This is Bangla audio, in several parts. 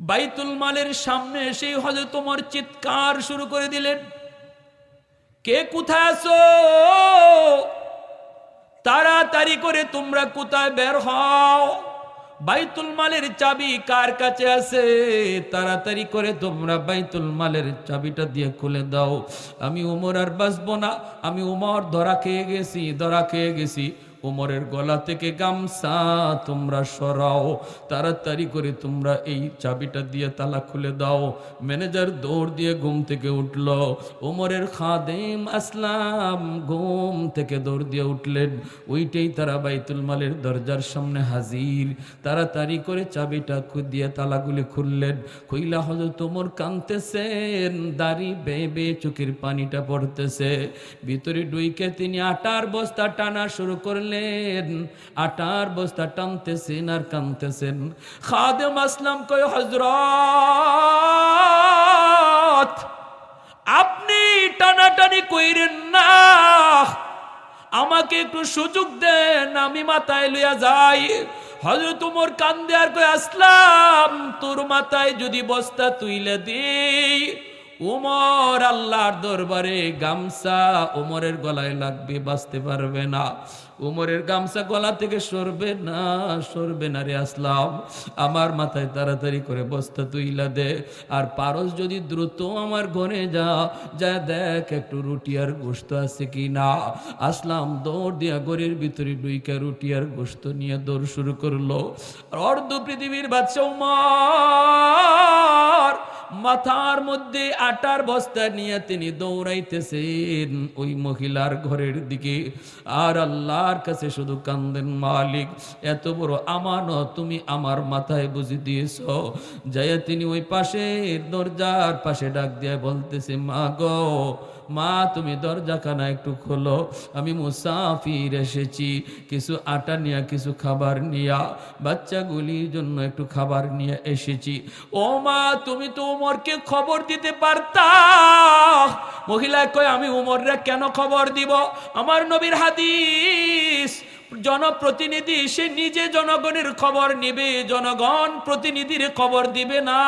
বাইতুল মালের সামনে এসে হযরত ওমর চিৎকার শুরু করে দিলেন, কে কোথায় আছো? তাড়াতাড়ি করে তোমরা কোথায় বের হও? বাইতুল মালের চাবি কার কাছে আছে? তাড়াতাড়ি করে তোমরা বাইতুল মালের চাবিটা দিয়ে খুলে দাও। আমি ওমর আর বাঁচবো না, আমি ওমর ধরা খেয়ে গেছি। ওমরের গলা থেকে গামছা তোমরা সরাও, তাড়াতাড়ি করে তোমরা এই চাবিটা দিয়ে তালা খুলে দাও। ম্যানেজার দৌড় দিয়ে ঘুম থেকে উঠল। ওমরের খাদেম আসলাম ঘুম থেকে দৌড় দিয়ে উঠলেন। ওইটাই তারা বাইতুল মালের দরজার সামনে হাজির। তাড়াতাড়ি করে চাবিটা দিয়ে তালাগুলি খুললেন। খুইলা হযরত ওমর কাঁদতেছেন, দাড়ি বেয়ে বেয়ে চোখের পানিটা পড়তেছে। ভিতরে ডুইকে তিনি আটার বস্তা টানা শুরু করলেন। আটার বস্তা টানতেছেন আর কাঁদতেছেন। খাদেম আসলাম কয়, হযরত আপনি টানাটানি কইরেন না, আমাকে একটু সুযোগ দেন, আমি মাথায় লইয়া যাই। হযরত ওমর কান্দে আর কয়, আসলাম তোর মাথায় যদি বস্তা তুইলে দিই, ওমর আল্লাহর দরবারে গামছা ওমরের গলায় লাগবে, বাঁচতে পারবে না। ওমরের গামছা গলা থেকে সরবে না রে আসলাম, আমার মাথায় তাড়াতাড়ি করে বস্তা তুইলা দে। আর পারস যদি দ্রুত আমার ঘরে যা দেখ একটু রুটি আর গোশত আছে কি না। আসলাম দৌড় দিয়া ঘরের ভিতরে ডুইকা রুটি আর গোশত নিয়ে দৌড় শুরু করলো। অর্ধ পৃথিবীর বাদশা ওমর মাথার মধ্যে আটার বস্তা নিয়ে তিনি দৌড়াইতেছেন ওই মহিলার ঘরের দিকে। আর আল্লাহর কাছে শুধু কান্দেন, মালিক এত বড় আমানত তুমি আমার মাথায় বুঝি দিয়েছ। যাইয়া তিনি ওই পাশে দরজার পাশে ডাক দিয়ে বলতেছে, মা গো মা, তুমি দরজাখানা একটু খোলো, আমি মুসাফির এসেছি, কিছু আটা নিয়া কিছু খাবার নিয়া, বাচ্চাগুলির জন্য একটু খাবার নিয়ে এসেছি। ও মা, তুমি তো ওমরকে খবর দিতে পারতা। মহিলা কয়, আমি ওমররা কেন খবর দিব? আমার নবীর হাদিস, জনপ্রতিনিধি সে নিজে জনগণের খবর নিবে, জনগণ প্রতিনিধির খবর দিবে না।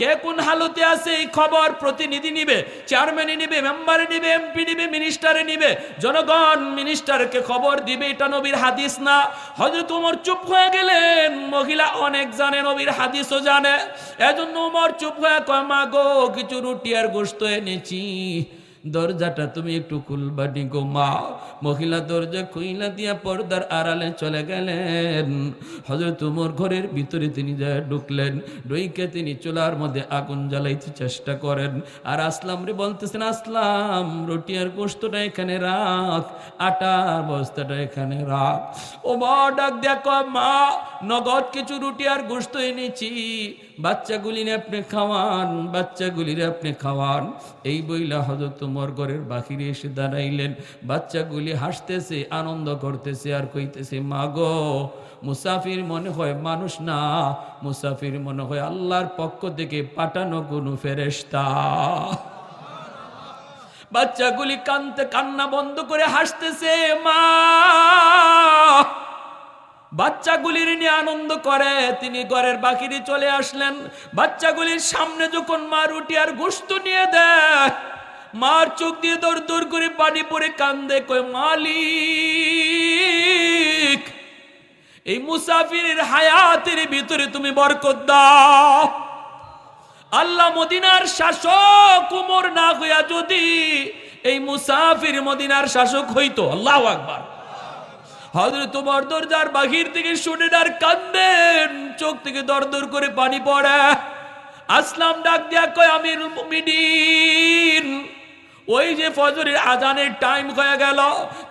কে কোন হালতে আছে এই খবর প্রতিনিধি নিবে, চেয়ারম্যানে নিবে, মেম্বারে নিবে, এমপি নিবে, মিনিস্টারে নিবে। জনগণ মিনিস্টারকে খবর দিবে, এটা নবীর হাদিস না। হযরত ওমর চুপ হয়ে গেলেন। মহিলা অনেক জানে, নবীর হাদিসও জানে, এজন্য ওমর চুপ হয়ে কয়, মা গো কিছু রুটি আর গোশত এনেছি, দরজাটা তুমি একটু খুলবানি গো মা। মহিলা দরজা খুইলা দিয়া পর্দার আড়ালে চলে গেলেন। হযরত ওমর ঘরের ভিতরে তিনি যায় ঢুকলেন। ঢুইকে তিনি চুলার মধ্যে আগুন জ্বালাইতে চেষ্টা করেন। আর আসলাম রে বলতেছেন, আসলাম রুটি আর গোশতটা এখানে রাখ, আটার বস্তাটা এখানে রাখ। ওমর ডাক দিয়া কয়, মা নগদ কিছু রুটি আর গোশত এনেছি, বাচ্চাগুলিরে আপনি খাওয়ান। এই বইলা হযরত ওমর ঘরের বাহিরে এসে দাঁড়াইলেন। বাচ্চাগুলি হাসতেছে, আনন্দ করতেছে আর কইতেছে, মা গো মুসাফির মনে হয় মানুষ না, মুসাফির মনে হয় আল্লাহর পক্ষ থেকে পাঠানো কোনো ফেরেশতা। বাচ্চাগুলি কান্না বন্ধ করে হাসতেছে। মা বাচ্চাগুলির নিয়ে আনন্দ করে তিনি ঘরের বাহিরে চলে আসলেন। বাচ্চাগুলির সামনে যখন মা রুটি আর গোশত নিয়ে দেয়, মার চোখ দিয়ে দর দর করে পানি পড়ে কান্দে, কয়, মালিক এই মুসাফিরের হায়াতের ভিতরে তুমি বরকত দাও। আল্লাহ মদিনার শাসক ওমর না হইয়া যদি এই মুসাফির মদিনার শাসক হইতো, আল্লাহু আকবার। হযরত ওমর দরজার বাহির থেকে শুনে আর কান্দেন, চোখ থেকে দর দর করে পানি পড়ে। আসলাম ডাক দিয়া কয়, আমিরুল মুমিনিন, ওই যে ফজরের আজানের টাইম হয়ে গেল,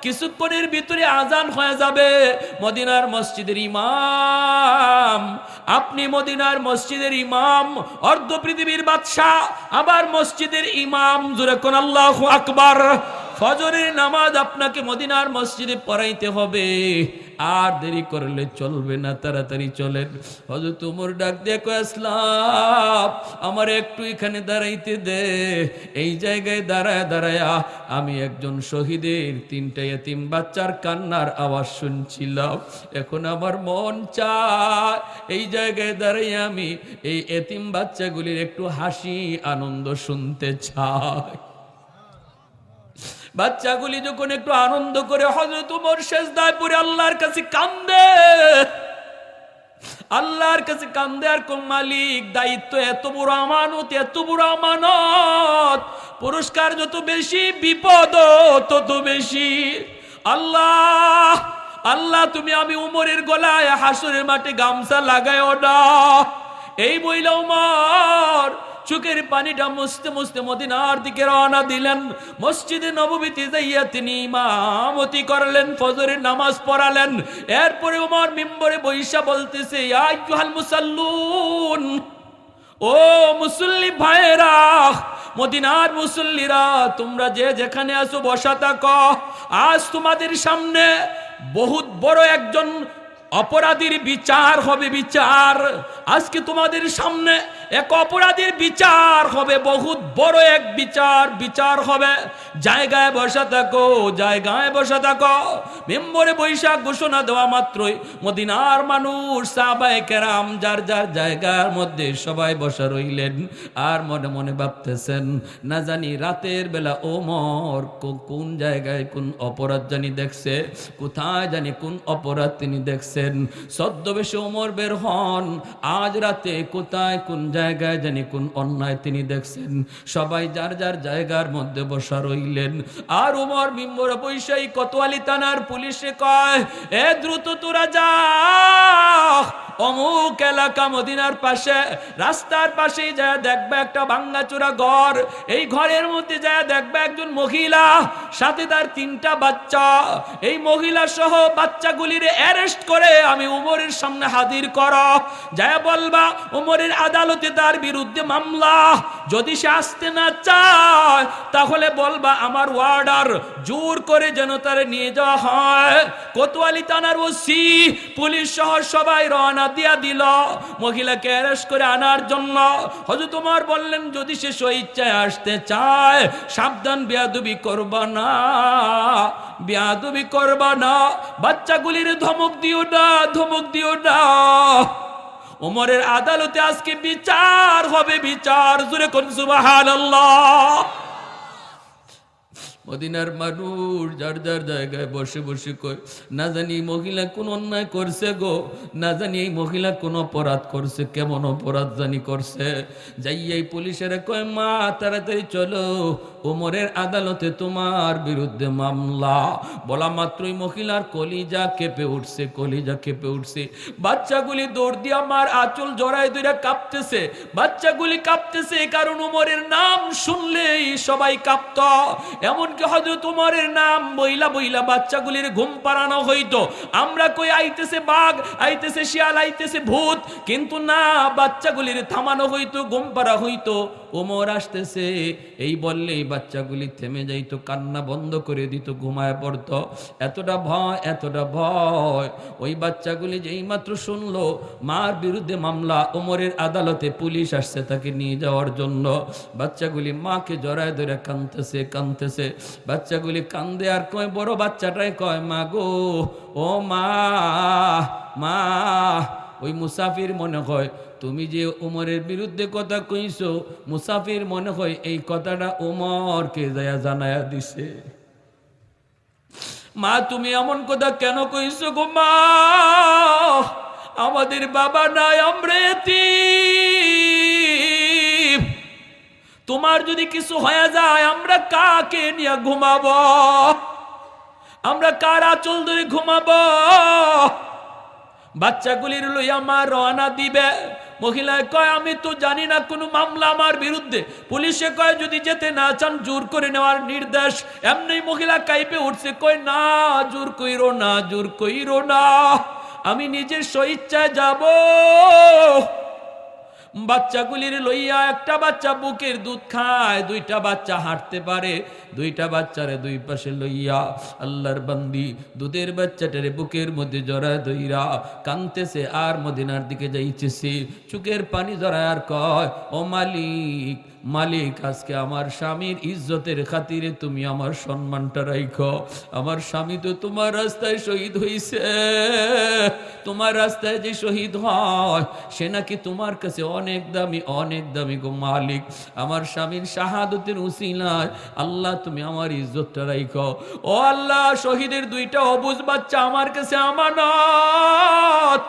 কিছুক্ষণের ভিতরে আজান হয়ে যাবে। মদিনার মসজিদের ইমাম, আপনি মদিনার মসজিদের ইমাম, অর্ধ পৃথিবীর বাদশা, আবার মসজিদের ইমাম, জোরে কোন আল্লাহু আকবার। ফজরের নামাজ আপনাকে মদিনার মসজিদে পড়াইতে হবে, আর দেরি করলে চলবে না, তাড়াতাড়ি চলেন। হযরত ওমর ডাক দিয়ে কয়, আসলাম, আমার একটু এখানে দাঁড়াইতে দে। এই জায়গায় দাঁড়ায় দাঁড়ায়া আমি একজন শহীদের 3টা এতিম বাচ্চার কান্নার আওয়াজ শুনছিলাম। এখন আমার মন চায় এই জায়গায় দাঁড়িয়ে আমি এই এতিম বাচ্চাগুলির একটু হাসি আনন্দ শুনতে চাই। বাচ্চাগুলি যখন একটু আনন্দ করে হযরত ওমর সেজদায় পড়ে আল্লাহর কাছে কান্দে, আল্লাহর কাছে কান্দে আর কোন মালিক, দায়িত্ব এত বড় আমানত, এত বড় আমানত, পুরস্কার যত বেশি বিপদ তত বেশি। আল্লাহ আল্লাহ তুমি আমি উমরের গলায় হাসরের মাঠে গামছা লাগায়ও না। এই বইলা উমর চোখের পানিটা মুছতে মুছতে মদিনার দিকে রওনা দিলেন। মসজিদে নববীতে যাইয়া তিনি ইমামতি করলেন, ফজরের নামাজ পড়ালেন। এরপরে ওমর মিম্বরে বৈশা বলতেছে, ইয়া আইয়ুহাল মুসাল্লুন, ও মুসল্লি ভাইরা, মদিনার মুসল্লিরা, তোমরা যে যেখানে আছো বসা থাকো। আজ তোমাদের সামনে বহুত বড় একজন অপরাধীর বিচার হবে, বিচার। আজকে তোমাদের সামনে এক অপরাধীর বিচার হবে, বহুত বড় এক বিচার হবে। জায়গায় বসা থাকো, জায়গায় বসা থাকো। মেম্বরে বৈশাখ ঘোষণা দেওয়া মাত্রই মদিনার মানুষ সাহাবায়ে কেরাম যার যার জায়গার মধ্যে সবাই বসা রইলেন। আর মনে মনে ভাবতেছেন, না জানি রাতের বেলা ওমর কোন জায়গায় কোন অপরাধ জানি দেখছে, কোথায় জানি কোন অপরাধ তিনি দেখছেন। ছদ্মবেশে ওমর বের হন, আজ রাতে কোথায় কোন জায়গায় জানি কোন অন্যায় তিনি দেখছেন। সবাই যার যার জায়গার মধ্যে বসা রইলেন। আর ওমর মিম্বরে বৈশাই কোতোয়ালি থানার পুলিশে কয়, এ দ্রুত তোরা যা, অমুক এলাকা মদিনার পাশে রাস্তার পাশেই যায় দেখবে একটা ভাঙ্গাচোরা ঘর। এই ঘরের মধ্যে যায় দেখবে একজন মহিলা, সাথে তার 3টা বাচ্চা। এই মহিলা সহ বাচ্চাগুলির অ্যারেস্ট করে আমি উমরের সামনে হাজির করো। যায় বলবা উমরের আদালতে তার বিরুদ্ধে মামলা। যদি সে আসতে না চায় তাহলে বলবা আমার ওয়ার্ডার, জোর করে যেন তারে নিয়ে যাওয়া হয়। কোতোয়ালি থানার ওসি পুলিশ সহ সবাই রওনা দিয়া দিল মহিলাকে অ্যারেস্ট করে আনার জন্য। হযরত ওমর বললেন, যদি সে স্বইচ্ছায় আসতে চায় সাবধান, বেয়াদবি করবা না, বেয়াদবি করবা না। বাচ্চাগুলির ধমক দিও না, ধমক দিও না। ওমরের আদালতে আজকে বিচার হবে, বিচার। জোরে কোন সুবহানাল্লাহ। মদিনার মানুষ যার যার জায়গায় বসে বসে কয়, না জানি মহিলা কোন অন্যায় করছে গো, না জানি এই মহিলা কোন অপরাধ করছে, কেমন অপরাধ জানি করছে। যাইয়াই পুলিশের কয়, মা তাড়াতাড়ি চলো, ওমরের আদালতে তোমার বিরুদ্ধে মামলা। বলা মাত্রই মহিলার কলিজা কেঁপে উঠছে, কলিজা কেঁপে উঠছে। বাচ্চাগুলি দৌড় দিয়া মার আঁচল জড়ায় ধরে কাঁপতেছে, বাচ্চাগুলি কাঁপতেছে, কারণ ওমরের নাম শুনলেই সবাই কাঁপত। এমনকি হযরত ওমরের নাম বইলা বইলা বাচ্চাগুলির ঘুম পাড়ানো হইতো। আমরা কই আইতেছে বাঘ, আইতেছে শিয়াল, আইতেছে ভূত, কিন্তু না, বাচ্চাগুলির থামানো হইতো, ঘুম পাড়া হইতো। ওমর আসতেছে এই বললেই বাচ্চাগুলি থেমে যাইতো, কান্না বন্ধ করে দিত, ঘুমায় পড়তো। এতটা ভয়, এতটা ভয়। ওই বাচ্চাগুলি যেই মাত্র শুনলো মার বিরুদ্ধে মামলা, ওমরের আদালতে পুলিশ আসছে তাকে নিয়ে যাওয়ার জন্য, বাচ্চাগুলি মাকে জড়ায় ধরে কাঁদতেছে, কাঁদতেছে। বাচ্চাগুলি কান্দে আর কয়, বড় বাচ্চাটাই কয়, মা গো, ও মা, মা। ওই মুসাফির মনে হয় তুমি যে ওমরের বিরুদ্ধে কথা কইছো, মুসাফির মনে হয় এই কথাটা ওমরকে যায়া জানায়া দিছে। মা তুমি এমন কথা কেন কইছো গো মা? আমাদের বাবা নাই, আমরা এতিম। তোমার যদি কিছু হয়ে যায় আমরা কাকে নিয়ে ঘুমাবো? আমরা কার আঁচল ধরে ঘুমাবো? বাচ্চাগুলির লইয়া মা রওনা দিবে। মহিলায় কয়, আমি তো জানি না কোনো মামলা আমার বিরুদ্ধে। পুলিশে কয়, যদি যেতে না চান জোর করে নেওয়ার নির্দেশ। এমনি মহিলা কাইপে উঠছে, কয়, না, জোর কইরো না, জোর কইরো না, আমি নিজের স্বইচ্ছায় যাব। বাচ্চাগুলির লইয়া, একটা বাচ্চা বুকের দুধ খায়, দুইটা বাচ্চা হাঁটতে পারে, দুইটা বাচ্চারে দুই পাশে লইয়া আল্লাহর বান্দি দুধের বাচ্চাটারে বুকের মধ্যে জড়ায় দইরা কানতেছে আর মদিনার দিকে যাইতেছে, চোখের পানি জড়ায় আর কয়, ও মালিক মালিক, আজকে আমার স্বামীর ইজ্জতের খাতিরে তুমি আমার সম্মানটা রাখো। আমার স্বামী তো তোমার রাস্তায় শহীদ হইছে, তোমার রাস্তায় যে শহীদ হয় সে নাকি তোমার কাছে অনেক দামি গো মালিক। আমার স্বামীর শাহাদতের উসিলায় আল্লাহ তুমি আমার ইজ্জতটা রাখো। ও আল্লাহ, শহীদের দুইটা অবুঝ বাচ্চা আমার কাছে আমানত,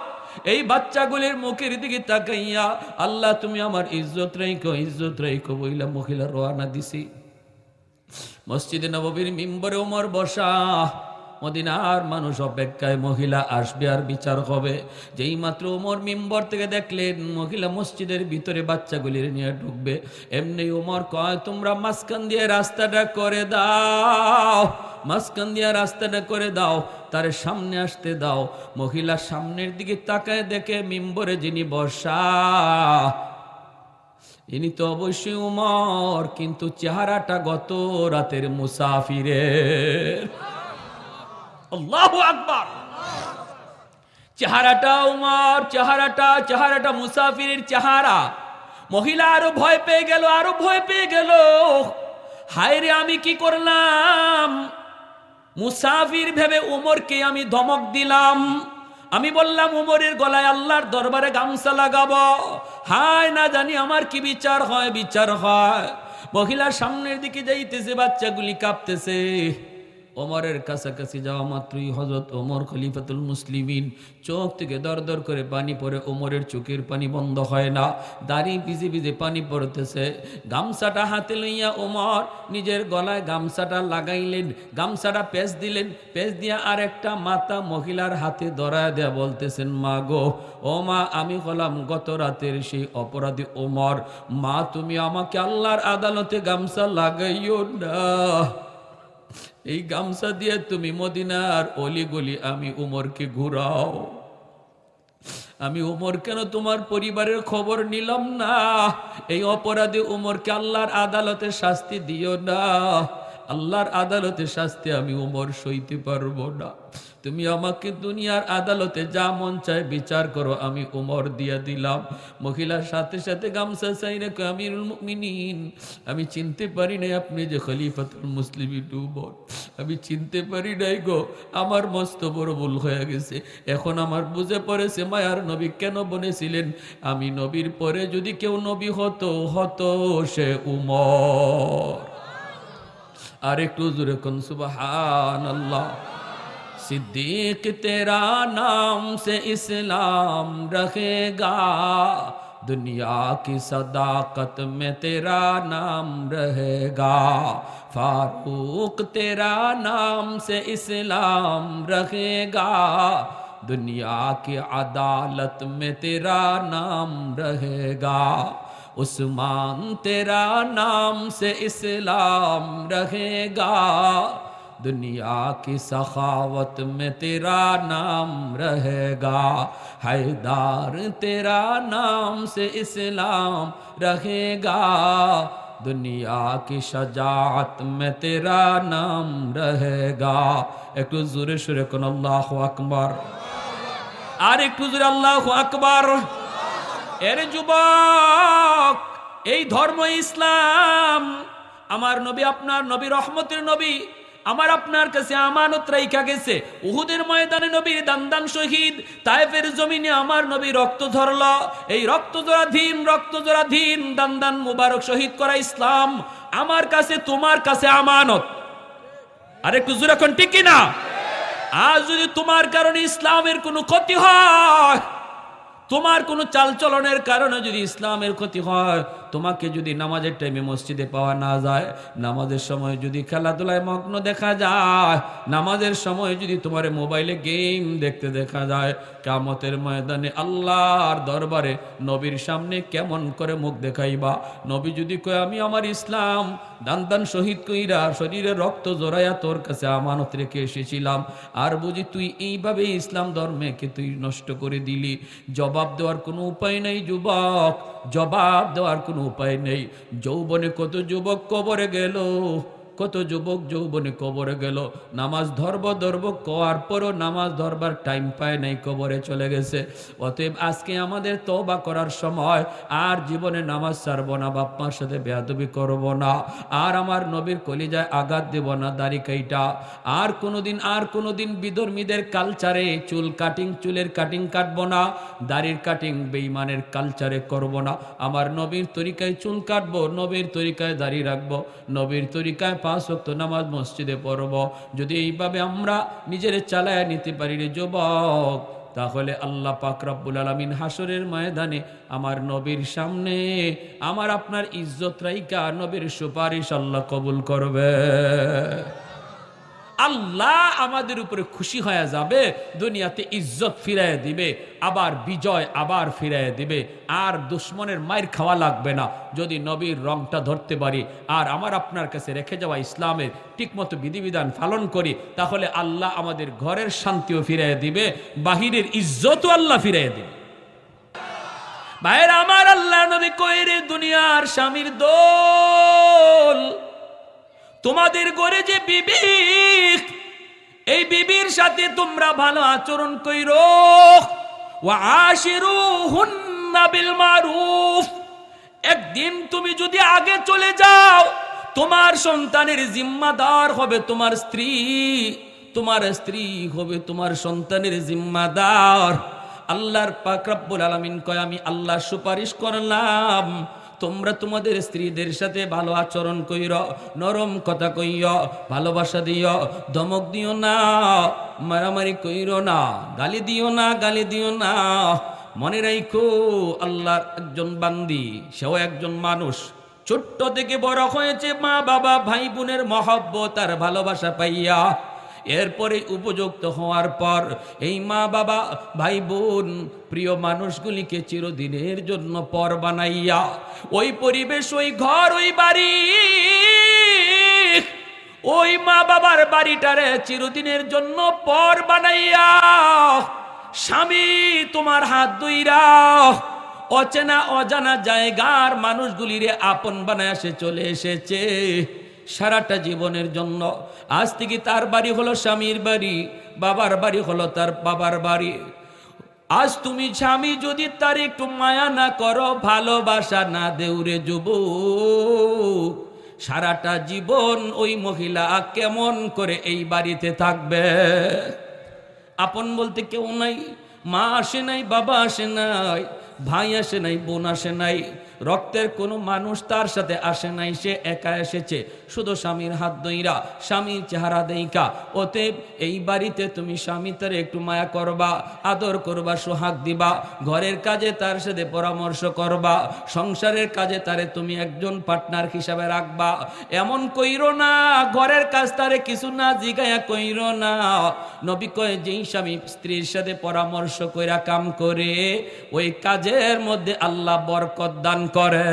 এই বাচ্চাগুলির মুখের দিকে তাকাইয়া আল্লাহ তুমি আমার ইজ্জত রাখো বইলা মহিলা রওনা দিছি। মসজিদে নববীর মিম্বরে ওমর বসা, মদিনার মানুষ অপেক্ষায়, মহিলা আসবে আর বিচার হবে। যেই মাত্র ওমর মিম্বর থেকে দেখলেন মহিলা মসজিদের ভিতরে বাচ্চাগুলির নিয়ে ঢুকবে, এমনি ওমর কয়, তোমরা মাঝখান দিয়ে রাস্তাটা করে দাও, মাঝখান দিয়ে রাস্তাটা করে দাও, তার সামনে আসতে দাও। মহিলা সামনের দিকে তাকায় দেখে মিম্বরে যিনি বসা ইনি তো অবশ্যই ওমর, কিন্তু চেহারাটা গত রাতের মুসাফিরের। আল্লাহু আকবার। চেহারাটা উমর, চেহারাটা মুসাফিরের চেহারা। মহিলা আরো ভয় পেয়ে গেল, হায় রে আমি কি করলাম, মুসাফির ভেবে উমরকে আমি ধমক দিলাম, আমি বললাম উমরের গলায় আল্লাহর দরবারে গামছা লাগাবো, হায় না জানি আমার কি বিচার হয়। মহিলা সামনের দিকে যাইতেছে, বাচ্চাগুলি কাঁপতেছে। ওমরের কাছাকাছি যাওয়া মাত্রই হযরত ওমর খলিফাতুল মুসলিমিন চোখ থেকে দরদর করে পানি পড়ে, ওমরের চোখের পানি বন্ধ হয় না, দাড়ি ভিজে ভিজে পানি পড়তেছে। গামছাটা হাতে লইয়া ওমর নিজের গলায় গামছাটা লাগাইলেন, গামছাটা পেঁচ দিলেন, পেঁচ দিয়া আর একটা মাথা মহিলার হাতে ধরায় দেয়া বলতেছেন, মা গো, ও মা, আমি হলাম গত রাতের সেই অপরাধী ওমর, মা তুমি আমাকে আল্লাহর আদালতে গামছা লাগাইও না, এই গামছা দিয়ে তুমি মদিনার অলিগলি আমি উমরকে ঘুরাও। আমি উমর কেন তোমার পরিবারের খবর নিলাম না, এই অপরাধী উমরকে আল্লাহর আদালতে শাস্তি দিও না, আল্লাহর আদালতে শাস্তি আমি উমর সইতে পারবো না, তুমি আমাকে দুনিয়ার আদালতে যা মন চায় বিচার করো, আমি উমর দিয়া দিলাম। মহিলার সাথে সাথে গামছা চাইরে কয়, আমিরুল মুমিনিন, আমি চিনতে পারি নাই আপনি যে খলিফাতুল মুসলিমিন উমর, আমি চিনতে পারি নাই গো, আমার মস্ত বড় ভুল হয়ে গেছে। এখন আমার বুঝে পড়েছে মায়ার নবী কেন বলেছিলেন, আমি নবীর পরে যদি কেউ নবী হতো সে উমর। আর একটু জোরে কোন সুবহানাল্লাহ। सिद्दीक तेरा नाम से इस्लाम रहेगा, दुनिया की सदाकत में तेरा नाम रहेगा, फारूक तेरा नाम से इस्लाम रहेगा, दुनिया की अदालत में तेरा नाम रहेगा, उस्मान तेरा नाम से इस्लाम रहेगा, दुनिया की सखावत में तेरा नाम रहेगा, हैदार तेरा नाम से इस्लाम रहेगा, दुनिया की शजाअत में तेरा नाम रहेगा। একটু জোরে সুরে কোন আল্লাহু আকবার, আর একটু জোরে আল্লাহু আকবার। এর যুবক, এই ধর্ম ইসলাম, আমার নবী আপনার নবী, রহমতের নবী, আমার আপনার কাছে আমানত রাইখা গেছে। উহুদের ময়দানে নবীর দান শহীদ, তায়েফের জমিনে আমার নবী রক্ত ঝরল, এই রক্ত জোড়াধীন দান মুবারক শহীদ করা ইসলাম আমার কাছে তোমার কাছে আমানত। আর একটু জোরে কোন ঠিক কিনা? আজ যদি তোমার কারণে ইসলামের কোনো ক্ষতি হয়, তোমার কোনো চালচলনের কারণে যদি ইসলামের ক্ষতি হয়, তোমাকে যদি নামাজের টাইমে মসজিদে পাওয়া না যায়, নামাজের সময় যদি খেলাধুলায় মগ্ন দেখা যায়, নামাজের সময় যদি তোমার মোবাইলে গেম দেখতে দেখা যায়, কিয়ামতের ময়দানে আল্লাহর দরবারে নবীর সামনে কেমন করে মুখ দেখাইবা? নবী যদি কয় আমি আমার ইসলাম দান দান শহীদ কইরা শরীরে রক্ত জড়াইয়া তোর কাছে আমানত রেখে এসেছিলাম, আর বুঝি তুই এইভাবে ইসলাম ধর্মকে তুই নষ্ট করে দিলি। জবাব দেওয়ার কোনো উপায় নেই যুবক, জবাব দেওয়ার কোনো উপায় নেই। যৌবনে কত যুবক কবরে গেল, কত যুবক যৌবনে কবরে গেল, নামাজ ধরব কোয়ার পরও নামাজ ধরবার টাইম পায় নাই, কবরে চলে গেছে। অতএব আজকে আমাদের তওবা করার সময়, আর জীবনে নামাজ ছাড়বো না, বাপ মার সাথে বেয়াদবি করব না, আর আমার নবীর কলিজায় আঘাত দেব না দাড়ি কাইটা, আর কোনোদিন বিধর্মীদের কালচারে চুলের কাটিং কাটবো না, দাড়ির কাটিং বেঈমানের কালচারে করব না। আমার নবীর তরিকায় চুল কাটবো, নবীর তরিকায় দাড়ি রাখবো, নবীর তরিকায় 5 ওয়াক্ত নামাজ মসজিদে পড়ব। যদি এইভাবে আমরা নিজের চালায় নিতে পারি রে যুবক, তাহলে আল্লাহ পাক রব্বুল আলামিন হাসরের ময়দানে আমার নবীর সামনে আমার আপনার ইজ্জত রাইকা নবীর সুপারিশ আল্লাহ কবুল করবে। আল্লাহ আমাদের উপরে খুশি হয়ে যাবে, দুনিয়াতে ইজ্জত ফিরাইয়া দিবে, আবার বিজয় আবার ফিরাইয়া দিবে, আর দুশ্মনের মায়ের খাওয়া লাগবে না যদি নবীর রংটা ধরতে পারি, আর আমার আপনার কাছে রেখে যাওয়া ইসলামের ঠিকমতো বিধিবিধান পালন করি, তাহলে আল্লাহ আমাদের ঘরের শান্তিও ফিরাইয়া দিবে, বাহিরের ইজ্জতও আল্লাহ ফিরাইয়া দিবে। ভাইয়ের আমার, আল্লাহ নবী কইরে দুনিয়ার স্বামীর দোল, তোমাদের ঘরে যে বিবি, এই বিবির সাথে তোমরা ভালো আচরণ কইরো, ওয়া আশিরুহুন্না বিল মারুফ। একদিন তুমি যদি আগে চলে যাও, তোমার সন্তানের জিম্মাদার হবে তোমার স্ত্রী, তোমার স্ত্রী হবে তোমার সন্তানের জিম্মাদার। আল্লাহর পাক রব্বুল আলামিন কয়, আমি আল্লাহ সুপারিশ করলাম, তোমরা তোমাদের স্ত্রীদের সাথে ভালো আচরণ কইরো, নরম কথা কইও, ভালোবাসা দিও, ধমক দিও না, মারামারি কইরো না, গালি দিও না। মনে রাখো, আল্লাহর একজন বান্দি, সেও একজন মানুষ, ছোট্ট থেকে বড় হয়েছে মা বাবা ভাই বোনের মহব্বত আর ভালোবাসা পাইয়া। এরপরে উপযুক্ত হওয়ার পর এই মা বাবা ভাই বোন প্রিয় মানুষগুলিকে চিরদিনের জন্য পর বানাইয়া, ওই পরিবেশ, ওই ঘর, ওই বাড়ি, ওই মা বাবার বাড়িটারে চিরদিনের জন্য পর বানাইয়া, স্বামী তোমার হাত ধইরা অচেনা অজানা জায়গার মানুষগুলিরে আপন বানায় সে চলে এসেছে সারাটা জীবনের জন্য। আজ থেকে তার বাড়ি হলো স্বামীর বাড়ি, বাবার বাড়ি হলো তার বাবার বাড়ি। আজ তুমি স্বামী যদি তার একটু মায়া না করো, ভালোবাসা না দেউরে যুবক, সারাটা জীবন ওই মহিলা কেমন করে এই বাড়িতে থাকবে? আপন বলতে কেউ নাই, মা আসে নাই, বাবা আসে নাই, ভাই আসে নাই, বোন আসে নাই, রক্তের কোনো মানুষ তার সাথে আসে নাই, সে একা এসেছে শুধু স্বামীর হাত ধইরা, স্বামীর চেহারা দেইকা। অতএব এই বাড়িতে তুমি স্বামী তার একটু মায়া করবা, আদর করবা, সোহাগ দিবা, ঘরের কাজে তার সাথে পরামর্শ করবা, সংসারের কাজে তারে তুমি একজন পার্টনার হিসাবে রাখবা। এমন কইরো না ঘরের কাজ তারে কিছু না জিগায়া কইরো না। নবী কয়, যেই স্বামী স্ত্রীর সাথে পরামর্শ কইরা কাম করে, ওই কাজের মধ্যে আল্লাহ বরকত দান করে।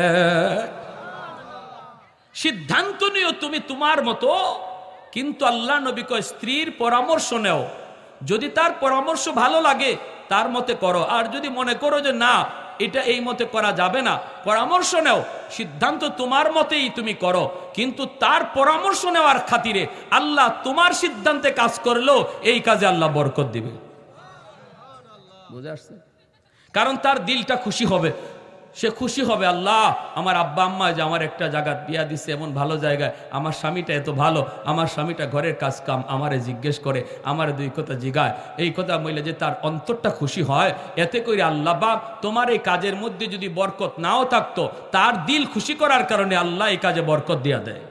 সিদ্ধান্ত নিও তুমি তোমার মতো, কিন্তু আল্লাহ নবী কয় স্ত্রীর পরামর্শ নেও, যদি তার পরামর্শ ভালো লাগে তার মতে করো, আর যদি মনে করো যে না এটা এই মতে করা যাবে না, পরামর্শ নেও, সিদ্ধান্ত তোমার মতেই তুমি করো, কিন্তু তার পরামর্শ নেওয়ার খাতিরে আল্লাহ তোমার সিদ্ধান্তে কাজ করলেও এই কাজে আল্লাহ বরকত দিবে। বুঝে আসছে? কারণ তার দিলটা খুশি হবে, সে খুশি হবে, আল্লাহ আমার আব্বা আম্মা যে আমার একটা জায়গায় বিয়া দিচ্ছে এমন ভালো জায়গায়, আমার স্বামীটা এত ভালো, আমার স্বামীটা ঘরের কাজ কাম আমারে জিজ্ঞেস করে, আমার দুই কথা জিগায়, এই কথা বললে যে তার অন্তরটা খুশি হয়। এতে করে আল্লাহ বাপ তোমার এই কাজের মধ্যে যদি বরকত নাও থাকতো, তার দিল খুশি করার কারণে আল্লাহ এই কাজে বরকত দিয়া দেয়।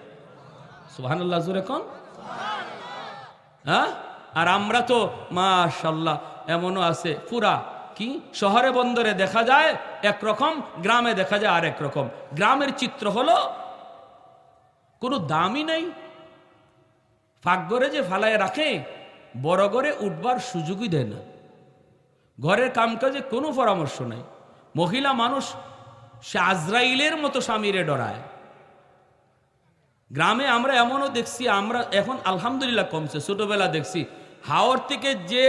সুবহানাল্লাহ জোরে কোন? হ্যাঁ, আর আমরা তো মাশাআল্লাহ এমনও আছে পুরা কি শহরে বন্দরে দেখা যায় একরকম, গ্রামে দেখা যায় আরেক রকম। গ্রামের চিত্র হলো কোনো দামই নাই, ফাঁকঘরে যে ফালায় রাখে, বড় ঘরে উঠবার সুযোগই দেয় না, ঘরের কামকাজে কোনো পরামর্শ নাই। মহিলা মানুষ সে আজরাইলের মতো স্বামীরে ডরায়, গ্রামে আমরা এমনও দেখছি, আমরা এখন আলহামদুলিল্লাহ কমছে, ছোটবেলা দেখছি হাওর থেকে যে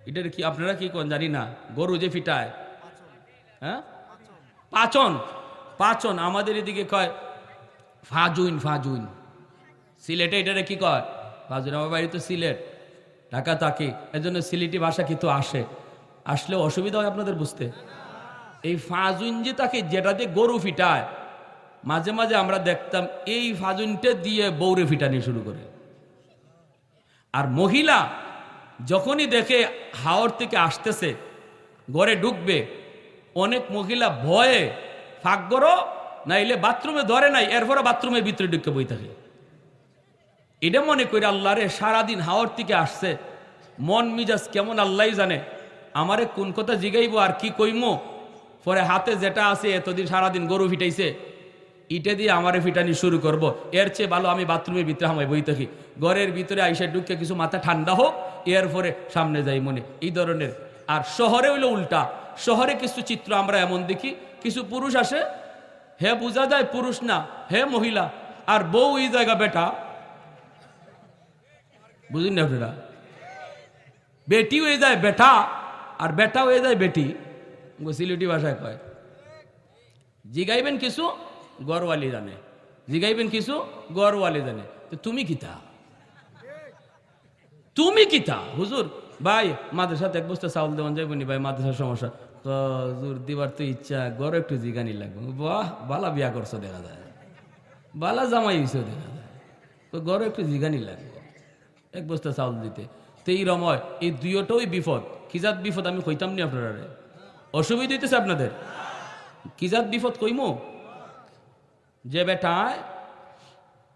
এটার কি আপনারা কি কোন জানি না, গরু যে ফিটায়, হ্যাঁ পাচন, পাচন আমাদের এদিকে কয় ফাজুইন, ফাজুইন সিলেটে এটারে কি কয় ফাজুইন। আমার বাড়ি তো সিলেট, ঢাকা থাকি, এজন্য সিলেটি ভাষা কিন্তু আসলেও অসুবিধা হয় আপনাদের বুঝতে। এই ফাজুইন যে তাকে যেটা দিয়ে গরু ফিটায়, মাঝে মাঝে আমরা দেখতাম এই ফাজুইনটা দিয়ে বৌরে ফিটানি শুরু করে। আর মহিলা যখনই দেখে হাওর থেকে আসতেছে ঘরে ঢুকবে, অনেক মহিলা ভয়ে ফাঁকগরো নাইলে বাথরুমে ধরে নাই, এরপরে বাথরুমের ভিতরে ঢুকে বই থাকে। এটা মনে করি আল্লাহ রে, সারাদিন হাওর থেকে আসছে, মন মিজাজ কেমন আল্লাহ জানে, আমারে কোন কথা জিগাইব আর কি কইমো, পরে হাতে যেটা আছে এতদিন সারাদিন গরু ফিটাইছে ইটা দিয়ে আমারে ফিটানি শুরু করব। এর চেয়ে ভালো আমি বাথরুমের ভিতরে আমায় বই থাকি, ঘরের ভিতরে আইসা ঢুকে কিছু মাথা ঠান্ডা হোক, এরপরে সামনে যাই মনে, এই ধরনের। আর শহরে হইলো উল্টা, শহরে কিছু চিত্র আমরা এমন দেখি, কিছু পুরুষ আসে, হে বোঝা যায় পুরুষ না, হে মহিলা, আর বউ এই জায়গা বেটা, বুঝলেন না আপনারা, বেটি হয়ে যায় বেটা আর বেটা হয়ে যায় বেটি, সিলেটি ভাষায় কয়। জিগাইবেন কিছু গরওয়ালি জানে, জিগাইবেন কিছু গরওয়ালি জানে, তো তুমি কিতা, তুমি কিতা হুজুর ভাই মাদ্রাসাতে এক বস্তা চাউল দেওয়ান যাইবনি ভাই, মাদ্রাসার সমস্যা, তো হুজুর দিবার তো ইচ্ছা, গড় একটু জিগানি লাগবে। বাহ বালা বিয়া করছো দেখা যায়, বালা জামাই হইছো দেখা যায়, তো গড় একটু জিগানি লাগবে এক বস্তা চাউল দিতে। তো এই রময় এই দুইটাই বিপদ। কিজাত বিপদ আমি কইতাম নি আপনারা, অসুবিধা হইতেছে আপনাদের, কিজাত বিপদ কইমো, যে বেটায়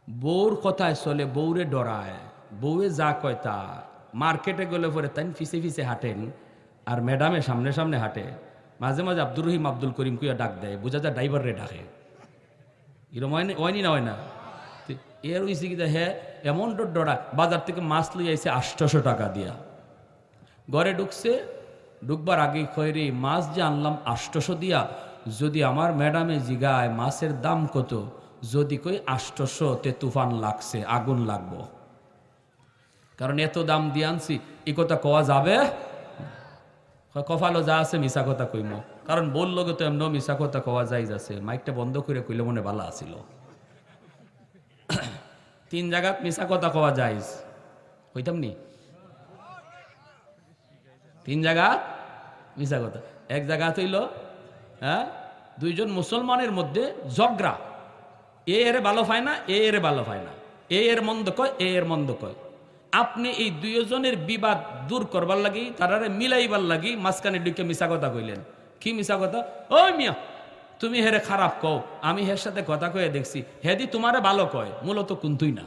বউর কথায় চলে, বউরে ডরায়, বউয়ে যা কয় তা, মার্কেটে গেলে পরে তাই ফিসে ফিসে হাঁটেন আর ম্যাডামে সামনে সামনে হাঁটে, মাঝে মাঝে আব্দুর রহিম আব্দুল করিম কুইয়া ডাক দেয়, বোঝা যায় ড্রাইভার রে ডাকে, এরম হয়নি না হয় না। এর হয়েছে কি, হ্যাঁ এমন ডরা, বাজার থেকে মাছ লই আইছে 800 টাকা দিয়া, ঘরে ঢুকছে, ঢুকবার আগে কয় রে মাছ যে আনলাম 800 দিয়া, যদি আমার ম্যাডামে জিগায় মাছের দাম কত, যদি কই 800 তে তুফান লাগছে, আগুন লাগবো, কারণ এত দাম দিয়ে আনছি, এই কথা কওয়া যাবে, কফালো যা আছে মিশা কথা কইমো, কারণ বললো তো এমন মিশা কথা কওয়া যাই যাচ্ছে, মাইকটা বন্ধ করে কইলে মনে ভালো আছিল। 3 জায়গাত মিশা কথা কওয়া যায়, কইতাম নি 3 জায়গা মিশা কথা, এক জায়গা হইল হ্যাঁ দুইজন মুসলমানের মধ্যে ঝগড়া, এ এর ভালো পায় না, এ এর ভালো পায় না, এ এর মন্দ কয়, এ এর মন্দ কয়। আপনি এই দুইজনের বিবাদ দূর করবার লাগি, তারারে মিলাইবার লাগি মাঝখানে ঢুকে মিশা কথা কইলেন। কি মিশা কথা? ওই মিয়া তুমি হেরে খারাপ কও, আমি হের সাথে কথা কয়ে দেখছি, হেদি তোমারে ভালো কয়, মূলত কুন্তুই না।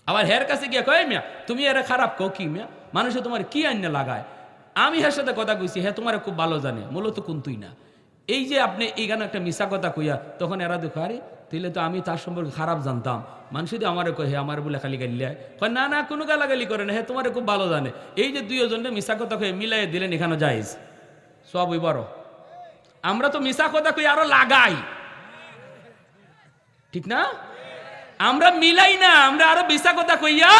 আবার হের কাছে গিয়ে কয় মিয়া তুমি এরে খারাপ কও, কি মিয়া মানুষে তোমার কি আইনে লাগায়, আমি হের সাথে কথা কইছি, হে তোমারে খুব ভালো জানে, মূলত কুন্তুই না। এই যে আপনি এইখানে একটা মিশা কথা কইয়া, তখন এরা দেখো আরে তাইলে তো আমি তার সম্পর্কে খারাপ জানতাম, মানুষ যদি আমারে কয় হে আমার বলে খালি গাইলে কয়, না না কোনো গালাগালি করে না, হে তোমারে খুব ভালো জানে। এই যে দুইজনে মিশা কথা কয়ে মিলাই দিলেন, এখানে যাইজ সবই বড়। আমরা তো মিশা কথা কই আরো লাগাই, ঠিক না? আমরা মিলাই না, আমরা আরো মিশা কথা কইয়া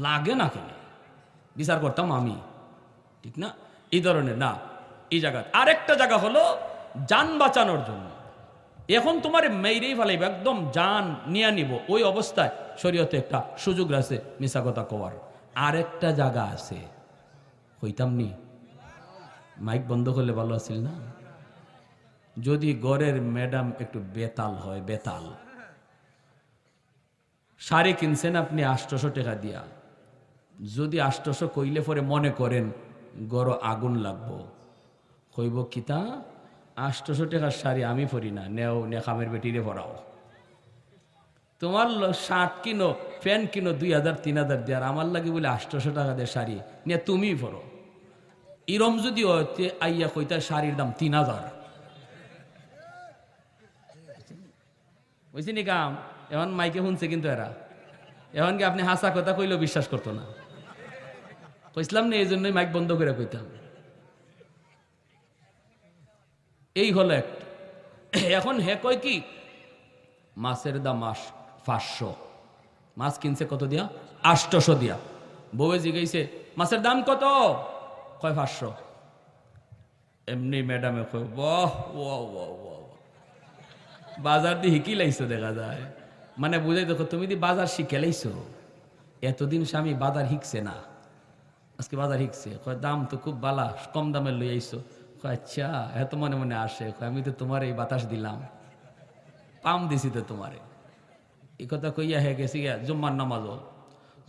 লাগে না, কেন বিচার করতাম আমি, ঠিক না? এই ধরনের না। এই জায়গা আরেকটা জায়গা হলো জান বাঁচানোর জন্য, এখন তোমার মেয়েরেই ফেলাইব, একদম জান নিয়ে নিব, ওই অবস্থায় শরীয়তে একটা সুযোগ আছে মিশা কথা কওয়ার। আরেকটা জায়গা আছে, কইতাম নি, মাইক বন্ধ করলে ভালো আছিল না, যদি ঘরের ম্যাডাম একটু বেতাল হয়, বেতাল, শাড়ি কিনছেন আপনি 800 টাকা দিয়া, যদি 800 কইলে পরে মনে করেন গড় আগুন লাগবো, কইব কিতা 800 টাকার শাড়ি আমি পরি না, নেও নেখামের বেটিরে পরাও, তোমার শার্ট কিনো প্যান্ট কিনো 2000-3000 দেওয়ার, আমার লাগে বলে 800 টাকা দিয়ে শাড়ি নিয়ে তুমি পরো। ইরম যদি হতে আইয়া কইতা শাড়ির দাম 3000, বুঝছি নি কাম? এখন মাইকে শুনছে কিন্তু এরা, এখন কি আপনি হাসা কথা কইলেও বিশ্বাস করতো না, কইসলাম না, এই জন্যই মাইক বন্ধ করে কইতাম। এই হলো একটা। এখন হে কয় কি মাছের দাম 500, মাছ কিনছে কত দিয়া? 800 দিয়া। বউয়ে জিগাইছে মাছের দাম কত? কয় 500। এমনি ম্যাডামে কয় বাহ ওয়াও ওয়াও ওয়াও, বাজার দিয়ে হিকি লাইছো দেখা যায়। মানে বুঝাই দেখো তুমি দি বাজার শিখে লাইছো। এতদিন স্বামী বাজার হিকছে না, আজকে বাজার হিকছে। কয় দাম তো খুব বালা, কম দামে লই আইছো। কয় আচ্ছা এত মনে মনে আসে। আমি তো তোমার এই বাতাস দিলাম, পাম দিছি তো তোমারে। এই কথা কইয়া হে গেছি গিয়া জুম্মার নামাজও।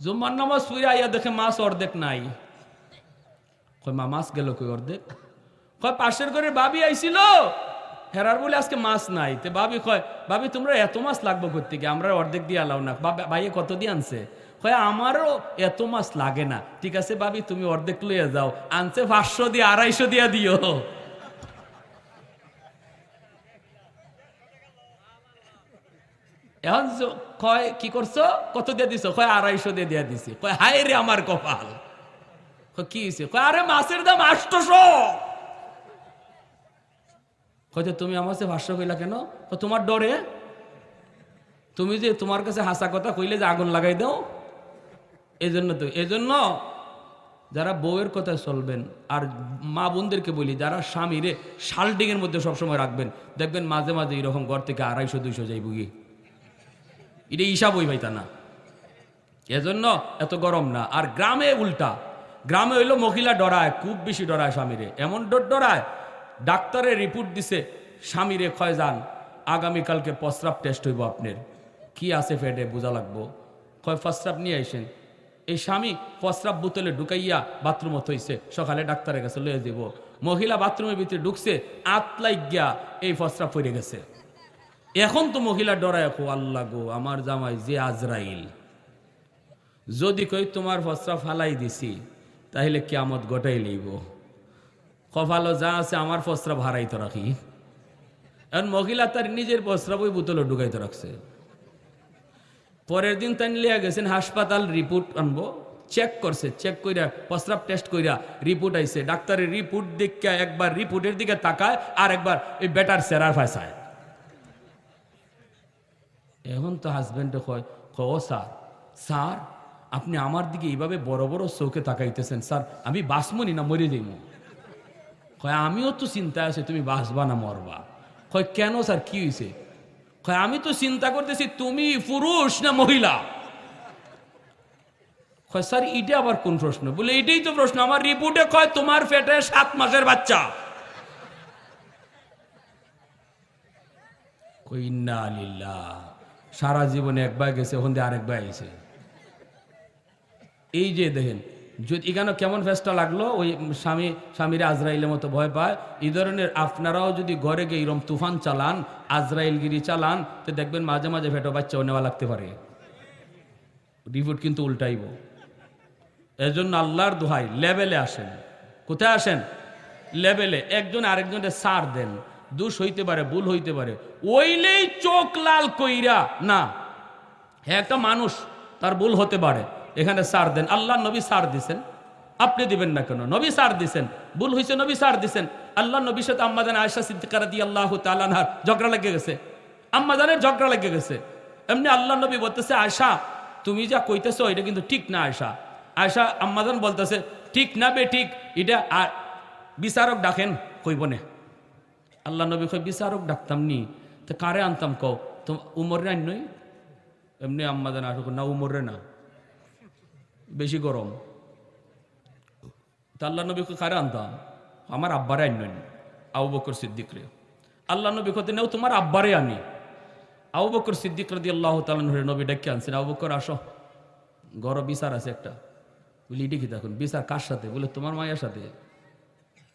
জুম্মার নামাজ পুইরা আইয়া দেখে মাছ অর্ধেক নাই। কয় মা মাছ গেল কই অর্ধেক? কয় পাশের ঘরে ভাবি আইছিল, হেরার বলে আজকে মাছ নাই। তে ভাবি কয় ভাবি তোমরা এত মাছ লাগবো করতে গিয়ে, আমরা অর্ধেক দিয়ে আলাও না। ভাইয়ে কত দিয়ে আনছে? কয় আমারও এত মাছ লাগে না। ঠিক আছে ভাবি তুমি অর্ধেক লইয়া যাও, আনছে 500 দিয়ে 250 দিয়া দিও। এখন কয় কি করছো, কত দিয়ে দিছো? কয় 250 দিয়ে দিয়া দিছি। কয় হায় রে আমার কপাল। কি হয়েছে? কয় আরে মাছের দাম 800। কয় তুমি আমার কাছে 500 কইলা কেন? তোমার ডরে, তুমি যে তোমার কাছে হাসা কথা কইলে যে আগুন লাগাই দাও, এই জন্য। তো এই জন্য যারা বউয়ের কথায় চলবেন, আর মা বোনদেরকে বলি যারা স্বামীরে শালডিংয়ের মধ্যে সবসময় রাখবেন, দেখবেন মাঝে মাঝে এরকম ঘর থেকে 250-200 যাইব গিয়ে। এটা হিসাব হই ভাইতা না, এজন্য এত গরম না। আর গ্রামে উল্টা, গ্রামে হইলো মহিলা ডরায়, খুব বেশি ডরায় স্বামীরে। এমন ডরায়, ডাক্তারের রিপোর্ট দিছে স্বামীরে কয় যান আগামীকালকে প্রস্রাব টেস্ট হইব, আপনার কি আছে পেটে বোঝা লাগবো। কয় প্রস্রাব নিয়ে আইসেন। এই স্বামী প্রস্রাব বোতলে ঢুকাইয়া বাথরুম হইছে, সকালে ডাক্তারের কাছে লয়ে দিব। মহিলা বাথরুমের ভিতরে ঢুকছে, আতলাই গিয়া এই প্রস্রাব পড়ে গেছে। এখন তো মহিলা ডরায়, আল্লাহ গো আমার জামাই যে আজরাইল, যদি কই তোমার প্রস্রাব ফালাই দিছি তাহলে কিয়ামত গোটাই লইব। কপালও যা আছে আমার প্রস্রাব হারাইতে রাখি। এখন মহিলা তার নিজের প্রস্রাব ওই বোতলে ঢুকাইতে রাখছে। পরের দিন তাই লিয়া গেছেন হাসপাতাল, রিপোর্ট আনবো। চেক করছে, চেক কইরা প্রস্রাব টেস্ট কইরা রিপোর্ট আইছে। ডাক্তারের রিপোর্ট দেখে একবার রিপোর্টের দিকে তাকায়, আর একবার এই বেটার সেরার ফাঁসায়। এখন তো হাজবেন্ডে কয় ও স্যার, স্যার আপনি আমার দিকে এইভাবে বড় বড় চোখে তাকাইতেছেন, স্যার আমি বাঁচমনি না মরে যাইব? কয় আমিও তো চিন্তা আছে তুমি বাঁচবা না মরবা। কয় কেন স্যার কি হয়েছে? কয় আমি তো চিন্তা করতেছি তুমি পুরুষ না মহিলা। কয় স্যার এটা আবার কোন প্রশ্ন? বলে এটাই তো প্রশ্ন, আমার রিপোর্টে কয় তোমার পেটে 7 মাসের বাচ্চা। কই ইন্না লিল্লাহ, সারা জীবনে একবার গেছে, ওখান দিয়ে আরেকবার আইছে। এই যে দেখেন, যদি এখানে কেমন ফেসটা লাগলো, ওই স্বামীরা আজরাইলের মতো ভয় পায়। এই ধরনের আপনারাও যদি ঘরে গিয়ে এরকম তুফান চালান, আজরাইলগিরি চালান, তো দেখবেন মাঝে মাঝে ফেটো বাচ্চাও নেওয়া লাগতে পারে। রিপোর্ট কিন্তু উল্টাইব। এজন্য আল্লাহর দোহাই লেভেলে আসেন। কোথায় আসেন? লেভেলে। একজন আরেকজনের সার দেন। দোষ হইতে পারে, ভুল হইতে পারে, ওইলেই চোখ লাল কইরা না, হ্যাঁ একটা মানুষ, তার ভুল হতে পারে, এখানে সার দেন। আল্লাহ নবী সার দিছেন, আপনি দিবেন না কেন? নবী সার দিছেন, ভুল হয়েছে নবী সার দিছেন। আল্লাহ নবীর সাথে আম্মাজান আয়েশা সিদ্দিকা রাদিয়াল্লাহু তাআলা আনহার ঝগড়া লেগে গেছে, আম্মাজানের ঝগড়া লেগে গেছে। এমনি আল্লাহ নবী বলতেছে আয়েশা তুমি যা কইতেছো এটা কিন্তু ঠিক না। আয়েশা আম্মাজান বলতেছে ঠিক না বে ঠিক, এটা বিচারক ডাকেন, কইব না। আল্লাহ নবী কই বিচারক ডাকতাম নি, তো কারে আনতাম কও? তো উমর আন নই। এমনি আম্মাজান আসুক না, উমরে না, বেশি গরম। তা আল্লাহ নবী কারে আনতাম? আমার আব্বারে আন নই, আবু বকর সিদ্দিক রে। আল্লাহ নবী কতে নেও তোমার আব্বারে আনি। আবু বকর সিদ্দিক রাদিয়াল্লাহু তাআলা আনহু নবী ডাকে আনছেন, আবু বকর আসো, গর বিচার আছে একটা। বলি এটি কি? তখন বিচার কার সাথে? বলে তোমার মায়ের সাথে,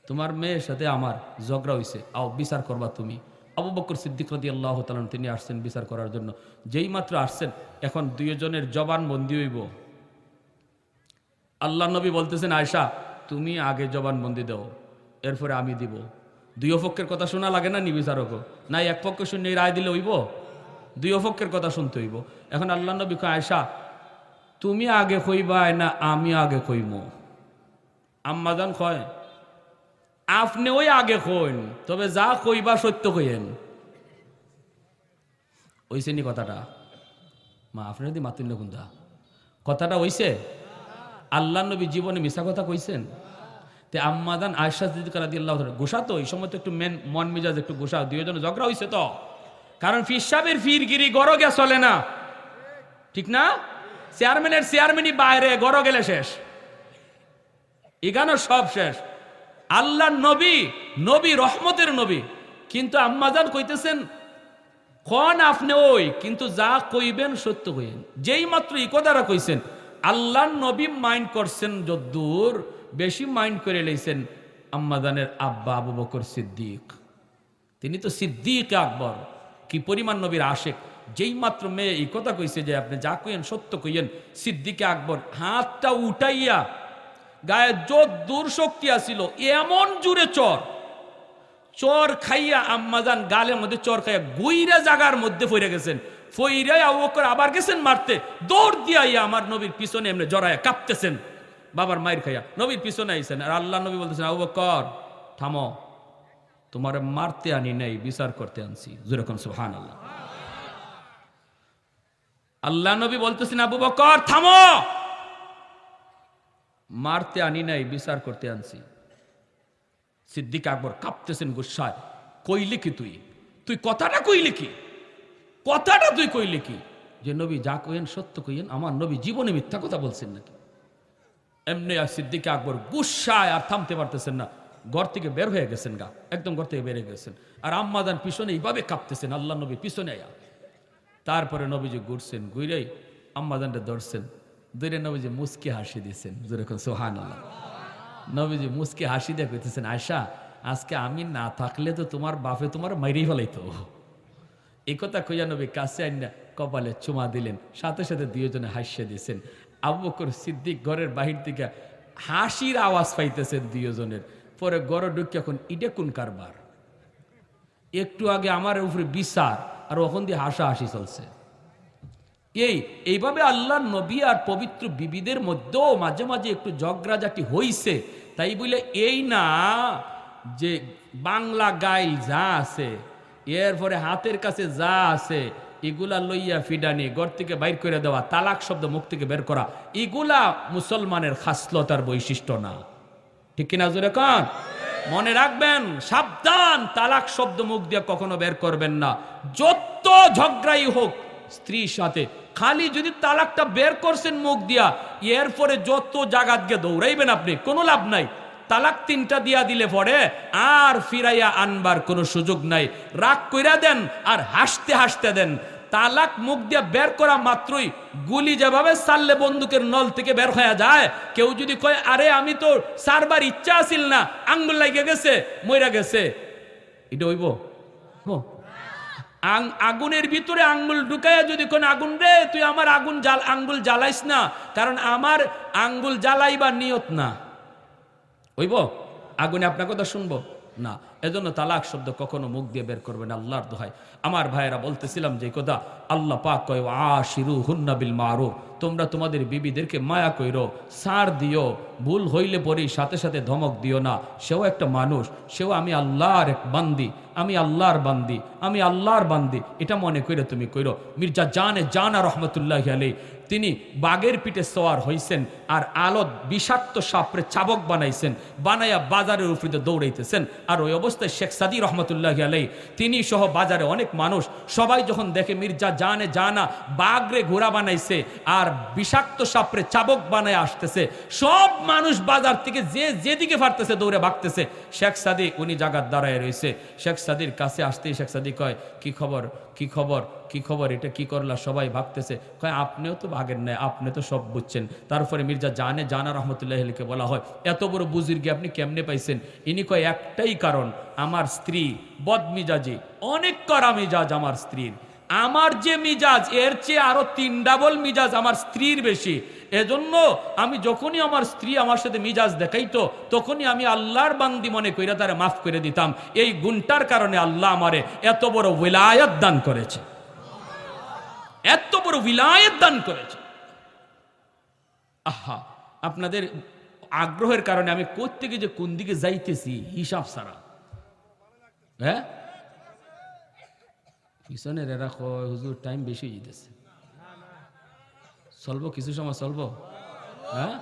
তোমার মেয়ের সাথে আমার ঝগড়া হয়েছে, আও বিচার করবা তুমি। আবু বকর সিদ্দিক রাদিয়াল্লাহু তাআলা তিনি আসছেন বিচার করার জন্য। যেই মাত্র আসছেন, এখন দুইজনের জবানবন্দি হইব। আল্লাহ নবী বলতেছেন আয়েশা তুমি আগে জবানবন্দি দাও, এরপরে আমি দিব। দুই পক্ষের কথা শোনা লাগে না নি বিচারকও? নাই এক পক্ষ শুনে রায় দিলে হইব? দুই পক্ষের কথা শুনতে হইব। এখন আল্লাহ নবী কয় আয়েশা তুমি আগে কইবা না আমি আগে কইব? আম্মাজান কয় আপনি ওই আগে কইন, তবে যা কইবা সত্য কইেন। ওইসে নি কথাটা? মা আপনার যদি মাতুন কুন্দা কথাটা হইছে? আল্লাহ নবী জীবনে মিশা কথা কইছেন? তে আম্মাদান আয়েশা সিদ্দিকা রাদিয়াল্লাহু তাআলা গোসা তো এই সময় তো একটু মন মিজাজ একটু গোসা, দুইজনে ঝগড়া হইছে তো, কারণ ফিসাবের ফিরগিরি গড় গে চলে না, ঠিক না? চেয়ারম্যানের চেয়ারম্যানই বাইরে, গড় গেলে শেষ, এখানে সব শেষ। আল্লাহ নবী, নবী রহমতের নবী, কিন্তু আম্মাজান কইতেছেন কোন আপনি ওই, কিন্তু যা কইবেন সত্য কইবেন। যেই মাত্র এই কথাটা কইছেন, আল্লাহ নবী মাইন্ড করছেন, যদ্দূর বেশি মাইন্ড করে লইছেন আম্মাজানের আব্বা আবু বকর সিদ্দিক। তিনি তো সিদ্দিক আকবর, কি পরিমাণ নবীর আশেক। যেই মাত্র মেয়ে এই কথা কইছে যে আপনি যা কইয়েন সত্য কইয়েন, সিদ্দিকে আকবর হাতটা উঠাইয়া গায়ে যদ্দূর শক্তি আসিল এমন জুড়ে চর চর খাইয়া আম্মাজান গালের মধ্যে চর খাইয়া গুইরা জাগার মধ্যে ফইরে গেছেন। ফইরাই আবু বকর আবার গেছেন মারতে, দৌড় দিয়াইয়া আমার নবীর পিছনে এমনি জড়াইয়া কাঁপতেছেন, বাবার মায়ের খাইয়া নবীর পিছনে আইছেন। আর আল্লাহ নবী বলতেছেন, আবু বকর থামো, তোমার মারতে আনি নাই, বিচার করতে আনছি। যেরকম সুবহানাল্লাহ। আল্লাহ নবী বলতেছেন, আবু বকর থামো, মারতে আনি নাই, বিচার করতে আনছি। সিদ্দিক আকবর কাঁপতেছেন গুসায়, কইলি কি তুই? তুই কথাটা কইলি কি? কথাটা তুই কইলি কি? যে নবী যা কইেন সত্য কইেন, আমার নবী জীবনে মিথ্যা কথা বলছেন নাকি? এমনি আর সিদ্দিক আকবর গুসায় আর থামতে পারতেছেন না, ঘর থেকে বের হয়ে গেছেন, গা একদম ঘর থেকে বেরিয়ে গেছেন। আর আম্মাজান পিছনে এইভাবে কাঁপতেছেন, আল্লাহ নবী পিছনে আয়া। তারপরে নবীজি ঘুরছেন, ঘুরেই আম্মাজানটা ধরছেন, ধরে নবীজি মুস্কি হাসি দিয়েছেন। যেরকম সুবহানাল্লাহ। নবীজি মুস্কি হাসি দিয়ে কইতেছেন, আয়সা আজকে আমি না থাকলে তো তোমার বাপে তোমার মাইরেই ফেলাইতো। এই কথা কইয়া নবী কাছে আইনা কপালে চুমা দিলেন, সাথে সাথে দুইজনে হাসিয়ে দিয়েছেন। আবু বকর সিদ্দিক ঘরের বাহির থেকে হাসির আওয়াজ পাইতেছেন দুইজনের। পরে গড় ঢুকে এখন ইডে কোন কারবার, একটু আগে আমার উপরে বিচার আর ওখান দিয়ে হাসাহাসি চলছে। এইভাবে আল্লাহর নবী আর পবিত্র বিবিদের মধ্যেও মাঝে মাঝে একটু ঝগড়াঝাটি হইছে। তাই বলে এই না যে বাংলা গাইল যা আছে, এরপরে হাতের কাছে যা আছে এগুলা লইয়া ফিডানি, ঘর থেকে বাইর করে দেওয়া, তালাক শব্দ মুখ থেকে বের করা, এগুলা মুসলমানের খাসলতার বৈশিষ্ট্য না, ঠিক কিনা? জোরে কান মনে রাখবেন, সাবধান, তালাক শব্দ মুখ দিয়ে কখনো বের করবেন না। যত ঝগড়াই হোক স্ত্রীর সাথে, খালি যদি তালাকটা বের করছেন মুখ দিয়া, এরপরে যত জাগাত গিয়ে দৌড়াইবেন আপনি, কোনো লাভ নাই। তালাক তিনটা দিয়া দিলে পরে আর ফিরাইয়া আনবার কোনো সুযোগ নাই। রাগ কইরা দেন আর হাসতে হাসতে দেন। তালাক মুখ দিয়া বের করা মাত্রই গুলি যেভাবে সারলে বন্দুকের নল থেকে বের হয়ে যায়, কেউ যদি কয় আরে আমি তো সারবার ইচ্ছা আসিল না, আঙ্গুল লাগে গেছে, মইরা গেছে, এটা হইব? আগুনের ভিতরে আঙ্গুল ঢুকাইয়া যদি কোন আগুন রে তুই আমার আঙ্গুল জ্বালাইস না, কারণ আমার আঙ্গুল জ্বালাইবার নিয়ত না, হইব? আগুনে আপনার কথা শুনবো না। এজন্য তালাক শব্দ কখনো মুখ দিয়ে বের করবেন, আল্লাহর দোহাই। আমার ভাইয়েরা বলতেছিলাম যে কথা, আল্লাহ পাক কয় আশিরুহুন্না বিল মারুফ, তোমরা তোমাদের বিবিদেরকে মায়া কইরো, ছাড় দিও, ভুল হইলে পরেই সাথে সাথে ধমক দিও না। সেও একটা মানুষ, সেও আমি আল্লাহর এক বান্দি, আমি আল্লাহর বান্দি, আমি আল্লাহর বান্দি, এটা মনে কইরো তুমি কইরো। মির্জা জানা রহমতুল্লাহি আলাইহি তিনি বাঘের পিঠে সওয়ার হইছেন আর আলত বিষাক্ত সাপরে চাবক বানাইছেন, বানাইয়া বাজারের উপরে দৌড়াইতেছেন। আর ওই অবস্থায় শেখ সাদি রহমতুল্লাহি আলাইহি তিনি সহ বাজারে অনেক মানুষ সবাই যখন দেখে মির্জা জানা বাঘরে ঘোড়া বানাইছে আর বিষাক্ত সাপরে চাবক বানায় আসতেছে, সব মানুষ বাজার থেকে যে যেদিকে পারতেছে দৌড়ে ভাগতেছে। শেখ সাদি উনি জায়গার দাঁড়ায় রয়েছে। শেখ সাদির কাছে আসতেই শেখ সাদি কয়, কি খবর, কি খবর, কি খবর, এটা কি করলা? সবাই ভাগতেছে। কয় আপনিও তো ভাগেন নাই, আপনি তো সব বুঝছেন। তারপরে মির্জা জানা রহমতুল্লাহ আলাইহিকে বলা হয়, এত বড় বুজুর্গি আপনি কেমনে পাইছেন? ইনি কয় একটাই কারণ, আমার স্ত্রী বদমিজাজি, অনেক কড়া মিজাজ আমার স্ত্রীর। আমার যে মিজাজ এর চেয়ে আরো 3 ডাবল মিজাজ আমার স্ত্রীর বেশি। এজন্য আমি যখনই আমার স্ত্রী আমার সাথে মিজাজ দেখাইতো তখনই আমি আল্লাহর বান্দি মনে কইরা তারে মাফ করে দিতাম। এই গুণটার কারণে আল্লাহ আমারে এত বড় উলায়াত দান করেছে, এত বড় উলায়াত দান করেছে। আহা, আপনাদের আগ্রহের কারণে আমি কোত্থেকে যে কোন দিকে যাইতেছি হিসাব ছাড়া। হ্যাঁ, পিছনের এরা কয় হুজুর টাইম বেশি হয়ে যেতেছে, চলবো কিছু সময় চলবো। হ্যাঁ,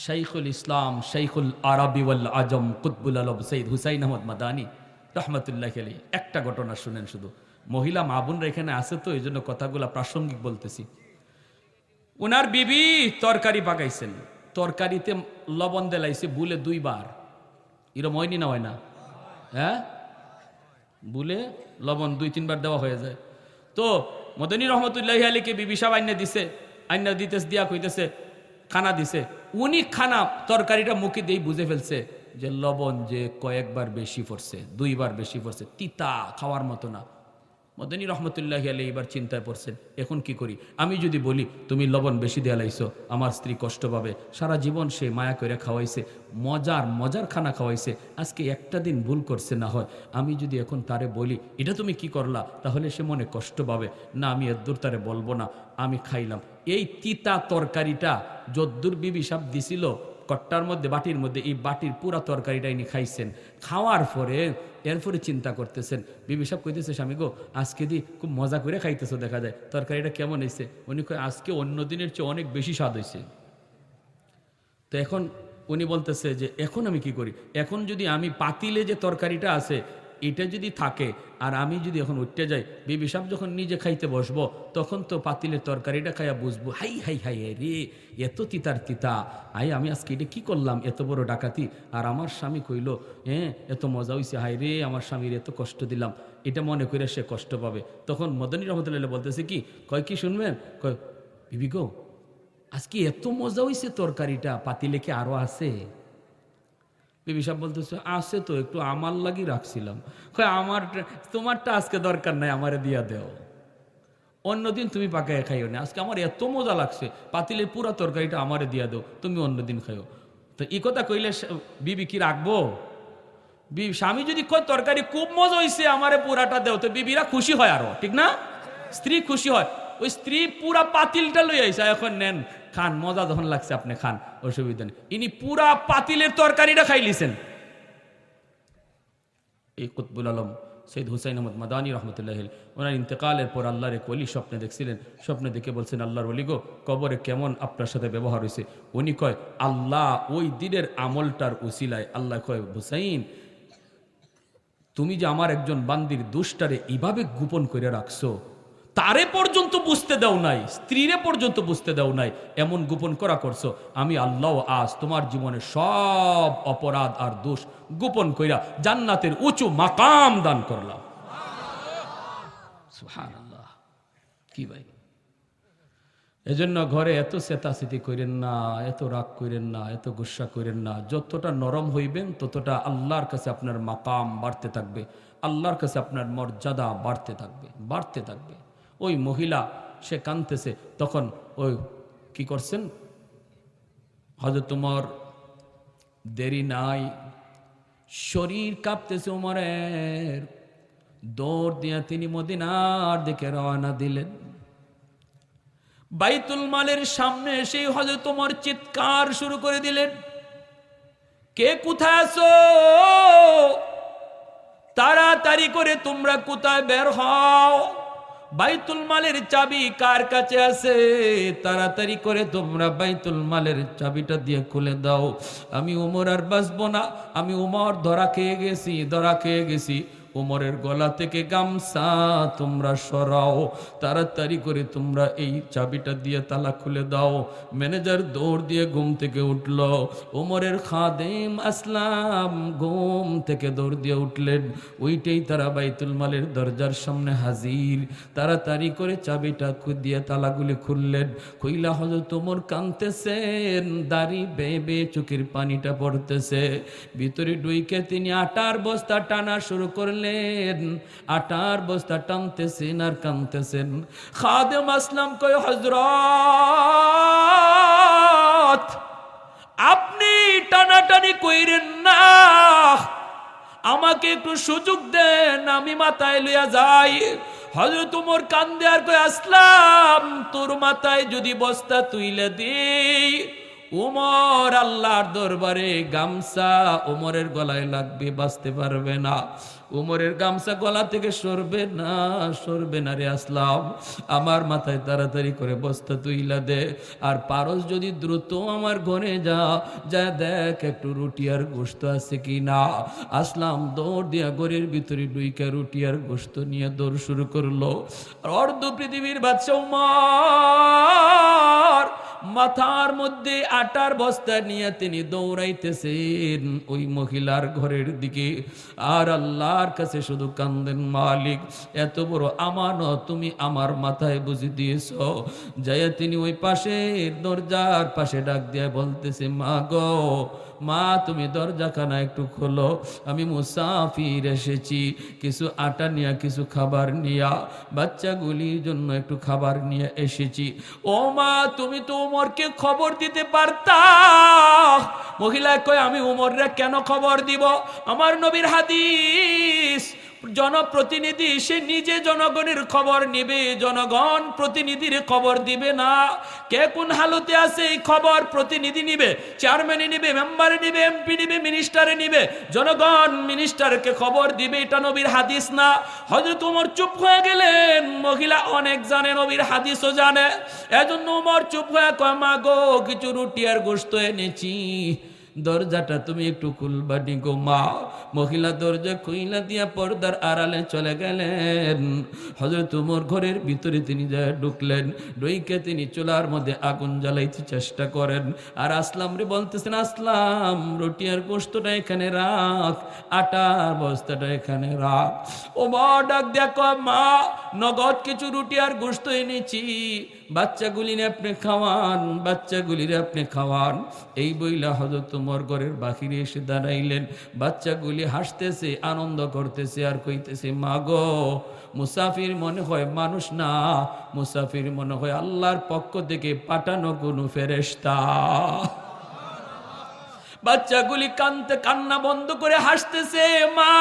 শাইখুল ইসলাম শাইখুল আরবি ওয়াল আজম কুতবুল আলম সৈয়দ হুসাইন আহমদ মাদানী রহমতুল্লাহ আলাইহি একটা ঘটনা শুনেন শুধু। মহিলা মা বোনরা এখানে আছে তো এই জন্য কথাগুলা প্রাসঙ্গিক বলতেছি। উনার বিবি তরকারি পাকাইছেন, তরকারিতে লবণ দেলাইছে বুলে 2 বার, এরম হয়নি না হয় না? হ্যাঁ, বুলে লবণ 2-3 বার দেওয়া হয়ে যায়। তো মদনী রহমতুল্লাহ আলীকে বিবি সাহেব আইনা দিছে, আইনা দিতেছে দিয়া কইতেছে খানা দিছে। উনি খানা তরকারিটা মুখে দিয়ে বুঝে ফেলছে যে লবণ যে কয়েকবার বেশি পড়ছে, 2 বার বেশি পড়ছে, তিতা খাওয়ার মতো না। মদনী রহমতুল্লাহ আলী এবার চিন্তায় পড়ছেন, এখন কি করি? আমি যদি বলি তুমি লবণ বেশি দেয়া লাইছো, আমার স্ত্রী কষ্ট পাবে। সারা জীবন সে মায়া করে খাওয়াইছে, মজার খানা খাওয়াইছে, আজকে একটা দিন ভুল করছে না হয়, আমি যদি এখন তারে বলি এটা তুমি কি করলা, তাহলে সে মনে কষ্ট পাবে না, আমি এদ্দুর তারে বলবো না, আমি খাইলাম। এই তিতা তরকারিটা যদ্দুর বিবি সাহেব দিছিল কট্টার মধ্যে, বাটির মধ্যে, এই বাটির পুরা তরকারিটা ইনি খাইছেন। খাওয়ার পরে এরপরে চিন্তা করতেছেন, বিবি সাহেব কইতেছে স্বামী গো আজকে দি খুব মজা করে খাইতেছো, দেখা যায় তরকারিটা কেমন হয়েছে? উনি কয় আজকে অন্য দিনের চেয়ে অনেক বেশি স্বাদ হয়েছে। তো এখন উনি বলতেছে যে এখন আমি কি করি? এখন যদি আমি পাতিলে যে তরকারিটা আছে এটা যদি থাকে আর আমি যদি এখন উঠতে যাই, বিবি সাহেব যখন নিজে খাইতে বসবো তখন তো পাতিলের তরকারিটা খাইয়া বুঝবো হাই হাই হাই রে এত তিতার তিতা, আমি আজকে এটা কি করলাম, এত বড় ডাকাতি। আর আমার স্বামী কইল হ্যাঁ এত মজা হইছে, হাই রে আমার স্বামীর এত কষ্ট দিলাম, এটা মনে করে সে কষ্ট পাবে। তখন মদনী রহমতুল্লাহ বলতেছে কি, কয় কি শুনবেন? কয় বিবি গো আজকে এত মজা হইছে তরকারিটা, পাতিলে কি আরো আছে? বিবি সাহেব বলতেছে আছে তো, একটু আমার লাগি রাখছিলাম। কয় আমার, তোমারটা আজকে দরকার নাই, আমারে দিয়া দেও, অন্যদিন তুমি পাকায় খাইও না, আজকে আমার এত মজা লাগছে, পাতিলের পুরা তরকারিটা আমারে দিয়া দেও, তুমি অন্যদিন খাইও। তো এই কথা কইলে বিবি কি রাখবো? স্বামী যদি কয় তরকারি খুব মজা হইছে আমারে পুরাটা দেও, তো বিবিরা খুশি হয়, আরো ঠিক না? স্ত্রী খুশি হয়। ওই স্ত্রী পুরা পাতিলটা লই আইসা, এখন নেন খান, মজা যখন লাগছে আপনি খান, অসুবিধা নেই। ইনি পুরা পাতিলের তরকারিটা খাইলিছেন। এই কুতবুল আলম সৈয়দ হুসাইন আহমদ মাদানী রহমতুল্লাহ ওনার ইন্তেকালের পর আল্লাহর এক ওলি স্বপ্নে দেখছিলেন, স্বপ্নে দেখে বলছেন আল্লাহর ওলি গো কবরে কেমন আপনার সাথে ব্যবহার হয়েছে? উনি কয় আল্লাহ ওই দিনের আমলটার উসিলায় আল্লাহ কয় হুসাইন তুমি যে আমার একজন বান্দির দুষ্টারে এইভাবে গোপন করে রাখছো, তারে পর্যন্ত বুঝতে দাও নাই, স্ত্রীরে পর্যন্ত বুঝতে দাও নাই, এমন গোপন করা করছো, আমি আল্লাহ আজ তোমার জীবনে সব অপরাধ আর দোষ গোপন কইরা জান্নাতের উঁচু মাকাম দান করলাম। সুবহানাল্লাহ। কি ভাই, এজন্য ঘরে এত চেতাচেতি করেন না, এত রাগ করেন না, এত গুসা করেন না। যতটা নরম হইবেন ততটা আল্লাহর কাছে আপনার মাকাম বাড়তে থাকবে, আল্লাহর কাছে আপনার মর্যাদা বাড়তে থাকবে, বাড়তে থাকবে। ওই মহিলা সে কাঁদতেছে, তখন ওই কি করছেন হযরত ওমর, দেরি নাই, শরীর কাঁপতেছে ওমরের, দৌড় দিয়া তিনি মদিনার দিকে রওনা দিলেন। বাইতুল মালের সামনে এসে হযরত ওমর চিৎকার শুরু করে দিলেন, কে কোথায় আছো? তাড়াতাড়ি করে তোমরা কোথায় বের হও, বাইতুল মালের চাবি কার কাছে আছে? তাড়াতাড়ি করে তোমরা বাইতুল মালের চাবিটা দিয়ে খুলে দাও, আমি ওমর আর বাঁচবো না, আমি ওমর ধরা খেয়ে গেছি, ধরা খেয়ে গেছি। ওমরের গলা থেকে গামছা তোমরা সরাও, তাড়াতাড়ি করে তোমরা এই চাবিটা দিয়ে তালা খুলে দাও। ম্যানেজার দৌড় দিয়ে ঘুম থেকে উঠল, ওমরের খাদেম আসলাম ঘুম থেকে দৌড় দিয়ে উঠলেন, ওইটাই তারা বাইতুল মালের দরজার সামনে হাজির। তাড়াতাড়ি করে চাবিটা দিয়ে তালাগুলি খুললেন, কইলা হযরত ওমর কাঁদতেছেন, দাড়ি বেয়ে বেয়ে চোখের পানিটা পড়তেছে। ভিতরে ডুইকে তিনি আটার বস্তা টানা শুরু করলেন, আটার বস্তা টানতেছেন আর কাঁদতেছেন। খাদেম আসলাম কয় হযরত আপনি টানাটানি কইরেন না, আমাকে একটু সুযোগ দেন, আমি মাথায় লইয়া যাই। হযরত ওমর কান্দে আর কয় আসলাম তোর মাথায় যদি বস্তা তুইলে দেই, উমর আল্লাহর দরবারে গামছা উমরের গলায় লাগবে, বাঁচতে পারবে না। উমরের গামছা গলা থেকে সরবে না রে আসলাম, আমার মাথায় তাড়াতাড়ি করে বস্তা তুইলা দে, আর পারস যদি দ্রুত আমার ঘরে যা দেখ একটু রুটি আর গোশত আছে কি না। আসলাম দৌড় দিয়া ঘরের ভিতরে ডুইকা রুটি আর গোশত নিয়ে দৌড় শুরু করলো। আর অর্ধ পৃথিবীর বাদশা উমর মাথার মধ্যে আটার বস্তা নিয়ে তিনি দৌড়াইতেছেন ওই মহিলার ঘরের দিকে, আর আল্লাহর কাছে শুধু কান্দেন, মালিক এত বড় আমানত তুমি আমার মাথায় বুঝি দিয়েছ। যাইয়া তিনি ওই পাশে দরজার পাশে ডাক দিয়ে বলতেছে, মা গো মা, তুমি দরজাখানা একটু খোলো, আমি মুসাফির এসেছি, কিছু আটা নিয়া কিছু খাবার নিয়া, বাচ্চাগুলির জন্য একটু খাবার নিয়ে এসেছি। ও মা, তুমি তো উমরকে খবর দিতে পারতা। মহিলা কয়, আমি উমররে কেন খবর দিব? আমার নবীর হাদিস, জনপ্রতিনিধি সে নিজে জনগণের খবর নিবে, জনগণ প্রতিনিধির খবর দিবে না। কে কোন হালতে আছে এই খবর প্রতিনিধি নিবে, চেয়ারম্যানে নিবে, মেম্বারে নিবে, এমপি নিবে, মিনিস্টারে নিবে, জনগণ মিনিস্টারকে খবর দিবে। এটা নবীর হাদিস না। হযরত ওমর চুপ হয়ে গেলেন। মহিলা অনেক জানে, নবীর হাদিসও জানে, এজন্য ওমর চুপ হয়ে কয়, মা গো কিছু রুটি আর গোশত এনেছি, দরজাটা তুমি একটু খুলবানি গো মা। মহিলা দরজা খুইলা দিয়া পর্দার আড়ালে চলে গেলেন। হযরত ওমর ঘরের ভিতরে তিনি যা ঢুকলেন, ঢুকে তিনি চুলার মধ্যে আগুন জ্বালাইতে চেষ্টা করেন। আর আসলাম রে বলতেছেন, আসলাম রুটি আর গোশতটা এখানে রাখ, আটার বস্তাটা এখানে রাখ। ওমর ডাক দিয়া কয়, মা নগদ কিছু রুটি আর গোশত এনেছি, বাচ্চাগুলিরে আপনি খাওয়ান, বাচ্চাগুলিরে আপনি খাওয়ান। এই বইলা হযরত ওমর ঘরের বাহিরে এসে দাঁড়াইলেন। বাচ্চাগুলি হাসতেছে, আনন্দ করতেছে, আর কইতেছে, মা গো মুসাফির মনে হয় মানুষ না, মুসাফির মনে হয় আল্লাহর পক্ষ থেকে পাঠানো কোনো ফেরেশতা। বাচ্চাগুলি কান্না বন্ধ করে হাসতেছে। মা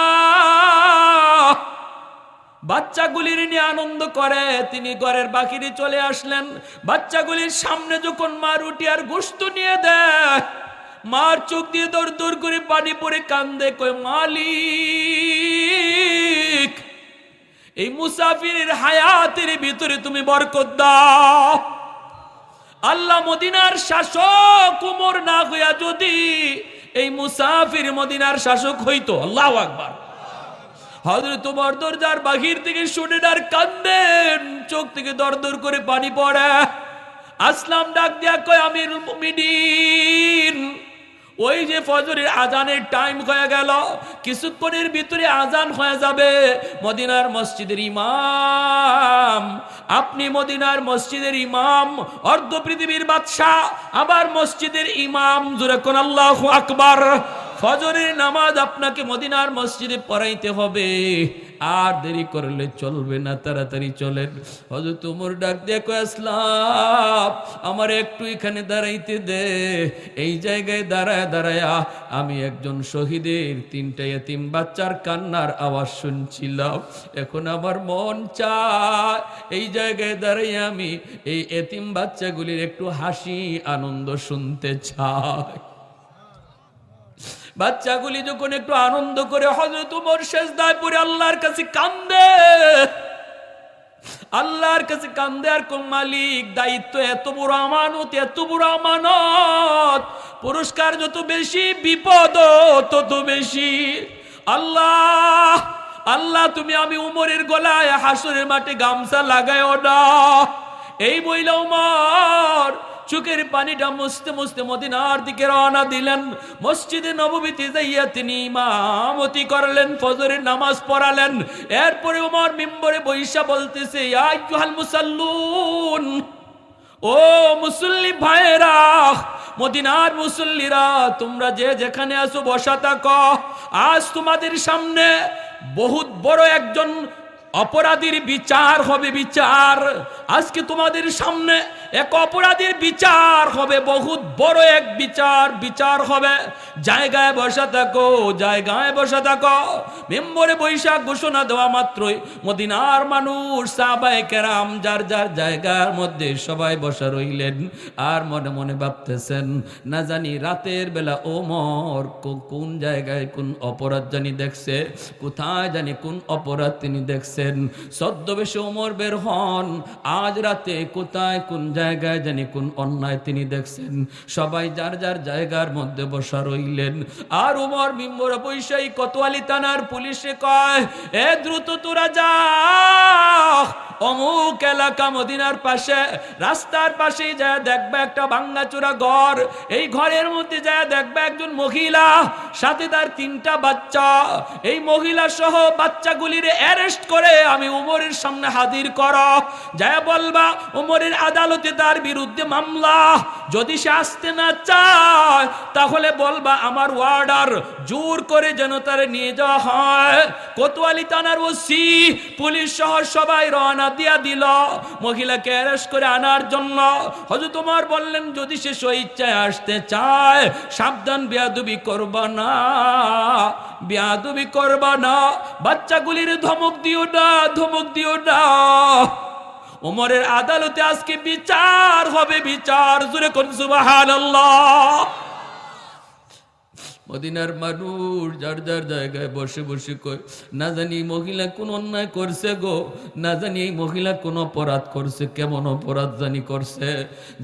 বাচ্চাগুলির নিয়ে আনন্দ করে তিনি ঘরের বাহিরে চলে আসলেন। বাচ্চাগুলির সামনে যখন মা রুটি আর গোশত নিয়ে দেয়, মার চোখ দিয়ে দর দর করে পানি পড়ে কান্দে, কয়, মালিক এই মুসাফিরের হায়াতের ভিতরে তুমি বরকত দাও। আল্লাহ মদিনার শাসক উমর না হইয়া যদি এই মুসাফির মদিনার শাসক হইতো, আল্লাহু আকবার, হযরত ওমর দরজার বাহির থেকে শুনে আর কান্দেন, চোখ থেকে দর দর করে পানি পড়ে। আসলাম ডাক দিয়া কয়, আমিরুল মুমিনিন, ওই যে ফজরের আজানের টাইম হয়ে গেল, কিছুক্ষণের ভিতরে আজান হয়ে যাবে। মদিনার মসজিদের ইমাম, আপনি মদিনার মসজিদের ইমাম, অর্ধ পৃথিবীর বাদশা, আবার মসজিদের ইমাম, জোরে কোন আল্লাহু আকবার। ফজরের নামাজ আপনাকে মদিনার মসজিদে পড়াইতে হবে, আর দেরি করলে চলবে না, তাড়াতাড়ি চলেন। হযরত ওমর ডাক দিয়ে কয়, আসলাম আমার একটু এখানে দাঁড়াইতে দে। এই জায়গায় দাঁড়ায় দাঁড়ায়া আমি একজন শহীদের 3টা এতিম বাচ্চার কান্নার আওয়াজ শুনছিলাম। এখন আমার মন চায় এই জায়গায় দাঁড়াইয়া আমি এই এতিম বাচ্চাগুলির একটু হাসি আনন্দ শুনতে চাই। বাচ্চাগুলি যখন একটু আনন্দ করে হযরত ওমর সেজদায় পড়ে আল্লাহর কাছে কান্দে, আল্লাহর কাছে কান্দে, আর কোন মালিক দায়িত্ব এত বড় আমানত, এত বড় আমানত, পুরস্কার যত বেশি বিপদ তত বেশি। আল্লাহ আল্লাহ তুমি আমি উমরের গলায় হাসরের মাঠে গামছা লাগায়ও না। এই বইলা উমর চোখের পানিটা মুছতে মুছতে মদিনার দিকে রওনা দিলেন। মসজিদে নববীতে যাইয়া তিনি ইমামতি করলেন, ফজরের নামাজ পড়ালেন। এরপরে ওমর মিম্বরে বৈশা বলতেছে, ইয়া আইয়ুহাল মুসাল্লুন, ও মুসল্লি ভাইরা, মদিনার মুসল্লিরা, তোমরা যে যেখানে আছো বসা থাকো। আজ তোমাদের সামনে বহুত বড় একজন অপরাধীর বিচার হবে, বিচার। আজকে তোমাদের সামনে এক অপরাধীর বিচার হবে, বহুত বড় এক বিচার হবে। জায়গায় বসা থাকো, জায়গায় বসা থাকো। মেম্বরে বৈশাখ ঘোষণা দেওয়া মাত্রই মদিনার মানুষ সাহাবায়ে কেরাম যার যার জায়গার মধ্যে সবাই বসা রইলেন। আর মনে মনে ভাবতেছেন, না জানি রাতের বেলা ওমর কোন জায়গায় কোন অপরাধ জানি দেখছে, কোথায় জানি কোন অপরাধ তিনি দেখছেন। ছদ্মবেশে ওমর বের হন, আজ রাতে কোথায় কোন জায়গায় জানি কোন অন্যায় তিনি দেখছেন। সবাই যার যার জায়গার মধ্যে বসা রইলেন। আর ওমর মিম্বরে বৈশাই কোতোয়ালি থানার পুলিশে কয়, এ দ্রুত তোরা যা অমুক এলাকা মদিনার পাশে রাস্তার পাশেই যায় দেখবে একটা ভাঙ্গাচোরা ঘর। এই ঘরের মধ্যে যায় দেখবে একজন মহিলা, সাথে তার 3টা বাচ্চা। এই মহিলা সহ বাচ্চাগুলির অ্যারেস্ট করে আমি উমরের সামনে হাজির করো। যায় বলবা উমরের আদালতে তার বিরুদ্ধে মামলা। যদি সে আসতে না চায় তাহলে বলবা আমার ওয়ার্ডার, জোর করে যেন তারে নিয়ে যাওয়া হয়। কোতোয়ালি থানার ওসি পুলিশ সহ সবাই রওনা দিয়া দিল মহিলাকে অ্যারেস্ট করে আনার জন্য। হযরত ওমর বললেন, যদি সে স্বেচ্ছায় আসতে চায় সাবধান, বেয়াদবি করবা না, বেয়াদবি করবা না। বাচ্চাগুলির ধমক দিও না, ধমক দিও না। ওমরের আদালতে আজকে বিচার হবে, বিচার। জোরে কোন সুবহানাল্লাহ। মদিনার মানুষ যার যার জায়গায় বসে বসে কয়, না জানি মহিলা কোন অন্যায় করছে গো, না জানি এই মহিলা কোন অপরাধ করছে, কেমন অপরাধ জানি করছে।